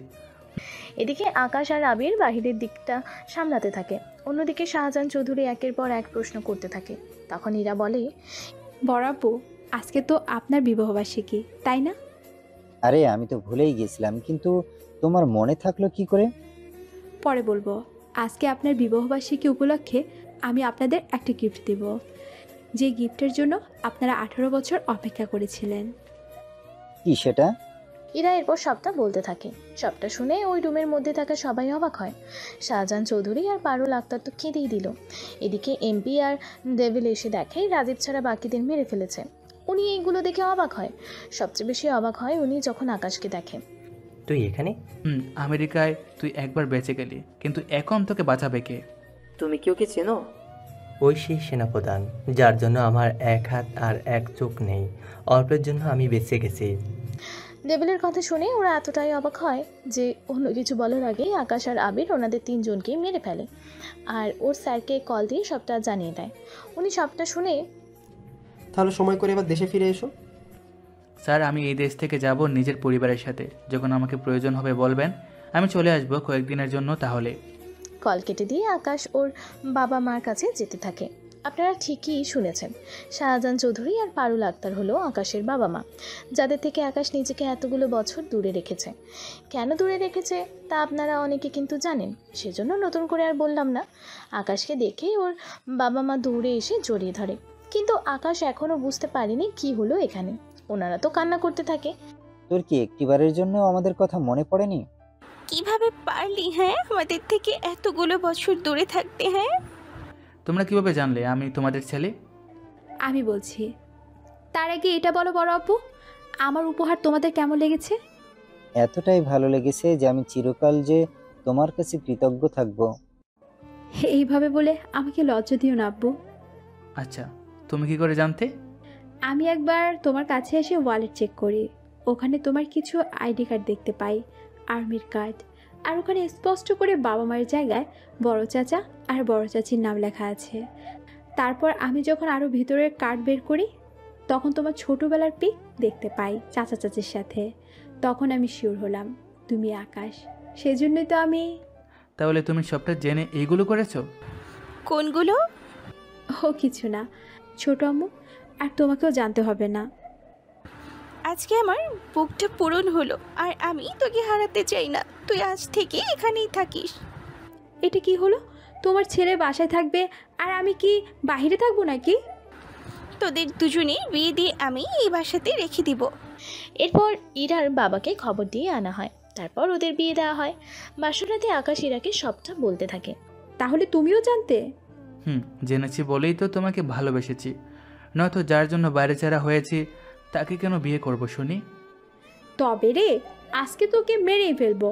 এদিকে আকাশ আর আবির বাহিরের দিকটা সামলাতে থাকে। অন্যদিকে শাহজাহান চৌধুরী একের পর এক প্রশ্ন করতে থাকে। তখন ইরা বলে, বড়াপু, আজকে তো আপনার বিবাহবার্ষিকী, তাই না? আরে আমি তো ভুলেই গেছিলাম, কিন্তু তোমার মনে থাকলো কি করে? পরে বলবো। আজকে আপনার বিবাহবার্ষিকী উপলক্ষে আমি আপনাদের একটা গিফট দেব, যে গিফটের জন্য আপনারা 18 বছর অপেক্ষা করেছিলেন। কি সেটা? ইরা এরপর সবটা বলতে থাকে। সবটা শুনে ওই রুমের মধ্যে থাকা সবাই অবাক হয়। শাহজাহান চৌধুরী আর পারুল আক্তার তো কেঁদেই দিল। এদিকে এমপি আর ডেভিল এসে দেখে রাজীব ছাড়া বাকিদের মেরে ফেলেছে। উনি এইগুলো দেখে অবাক হয়। সবচেয়ে বেশি অবাক হয় উনি যখন আকাশকে দেখে। তুই এখানে? আমেরিকায় তুই একবার বেঁচে গেলি, কিন্তু এখন তোকে বাঁচাবে কে? তুমি কি ওকে চেনো? ওই সেই সেনাপ্রধান যার জন্য আমার এক হাত আর এক চোখ নেই। অল্পের জন্য আমি বেঁচে গেছি। ডেভিলের কথা শুনে ওরা এতটাই অবাক হয় যে অন্য কিছু বলার আগেই আকাশ আর আবির ওনাদের তিনজনকেই মেরে ফেলে আর ওর স্যারকে কল দিয়ে সবটা জানিয়ে দেয়। উনি সবটা শুনে তাহলে সময় করে এবার দেশে ফিরে এসো। স্যার, আমি এই দেশ থেকে যাব নিজের পরিবারের সাথে। যখন আমাকে প্রয়োজন হবে বলবেন, আমি চলে আসবো কয়েকদিনের জন্য। তাহলে কল কেটে দিয়ে আকাশ ওর বাবা মার কাছে যেতে থাকে। আপনারা ঠিকই শুনেছেন, শাহজাহান চৌধুরী আর পারুল আক্তার হলো আকাশের বাবা মা, যাদের থেকে আকাশ নিজেকে এতগুলো বছর দূরে রেখেছে। কেন দূরে রেখেছে তা আপনারা অনেকে কিন্তু জানেন, সেজন্য নতুন করে আর বললাম না। আকাশকে দেখেই ওর বাবা মা দৌড়ে এসে জড়িয়ে ধরে, কিন্তু আকাশ এখনও বুঝতে পারেনি কি হলো এখানে। ওনারা তো কান্না করতে থাকে। তোর কি একটিবারের জন্য আমাদের কথা মনে পড়েনি? কিভাবে পারলি হ্যাঁ আমাদের থেকে এতগুলো বছর দূরে থাকতে? হ্যাঁ, তোমরা কিভাবে জানলে আমি তোমাদের ছেলে? আমি বলছি। তার আগে এটা বলো বড় আপু, আমার উপহার তোমাদের কেমন লেগেছে? এতটাই ভালো লেগেছে যে আমি চিরকাল যে তোমার কাছে কৃতজ্ঞ থাকবো। এইভাবে বলে আমাকে লজ্জা দিও না আব্বু। আচ্ছা, তুমি কি করে জানতে? আমি একবার তোমার কাছে এসে ওয়ালেট চেক করি, ওখানে তোমার কিছু আইডি কার্ড দেখতে পাই, আর্মির কার্ড, আর ওখানে স্পষ্ট করে বাবা মায়ের জায়গায় বড় চাচা আর বড় চাচির নাম লেখা আছে। তারপর আমি যখন আরও ভিতরের কার্ড বের করি তখন তোমার ছোটোবেলার পিক দেখতে পাই চাচা চাচির সাথে। তখন আমি শিওর হলাম তুমি আকাশ। সেজন্যই তো আমি। তাহলে তুমি সবটা জেনে এইগুলো করেছো? কোনগুলো? ও কিছু না ছোট আম্মু, আর তোমাকেও জানতে হবে না। আজকে আমার বুকটা পূরণ হলো, আর আমি তোকে হারাতে চাই না। তুই আজ থেকে এখানেই থাকিস। এটা কি হলো? তোমার ছেলে বাসায় থাকবে আর আমি কি বাইরে থাকবো নাকি? তোদের দুজনের বিয়ে দিয়ে আমি এই বাসাতে রেখে দিব। এরপর ইরার বাবাকে খবর দিয়ে আনা হয়, তারপর ওদের বিয়ে দেওয়া হয়। বাসরাতে আকাশ ইরাকে সবটা বলতে থাকে। তাহলে তুমিও জানতে? জেনেছি বলেই তো তোমাকে ভালোবেসেছি, নয়তো যার জন্য বাইরে ছাড়া হয়েছি তাকে কেন বিয়ে করব শুনি? তবে রে, আজকে তোকে মেরেই ফেলবো।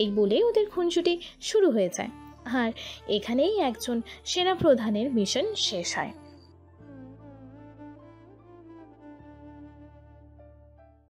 এই বলে ওদের খুনসুটি শুরু হয়ে যায়, আর এখানেই একজন সেনাপ্রধানের মিশন শেষ হয়।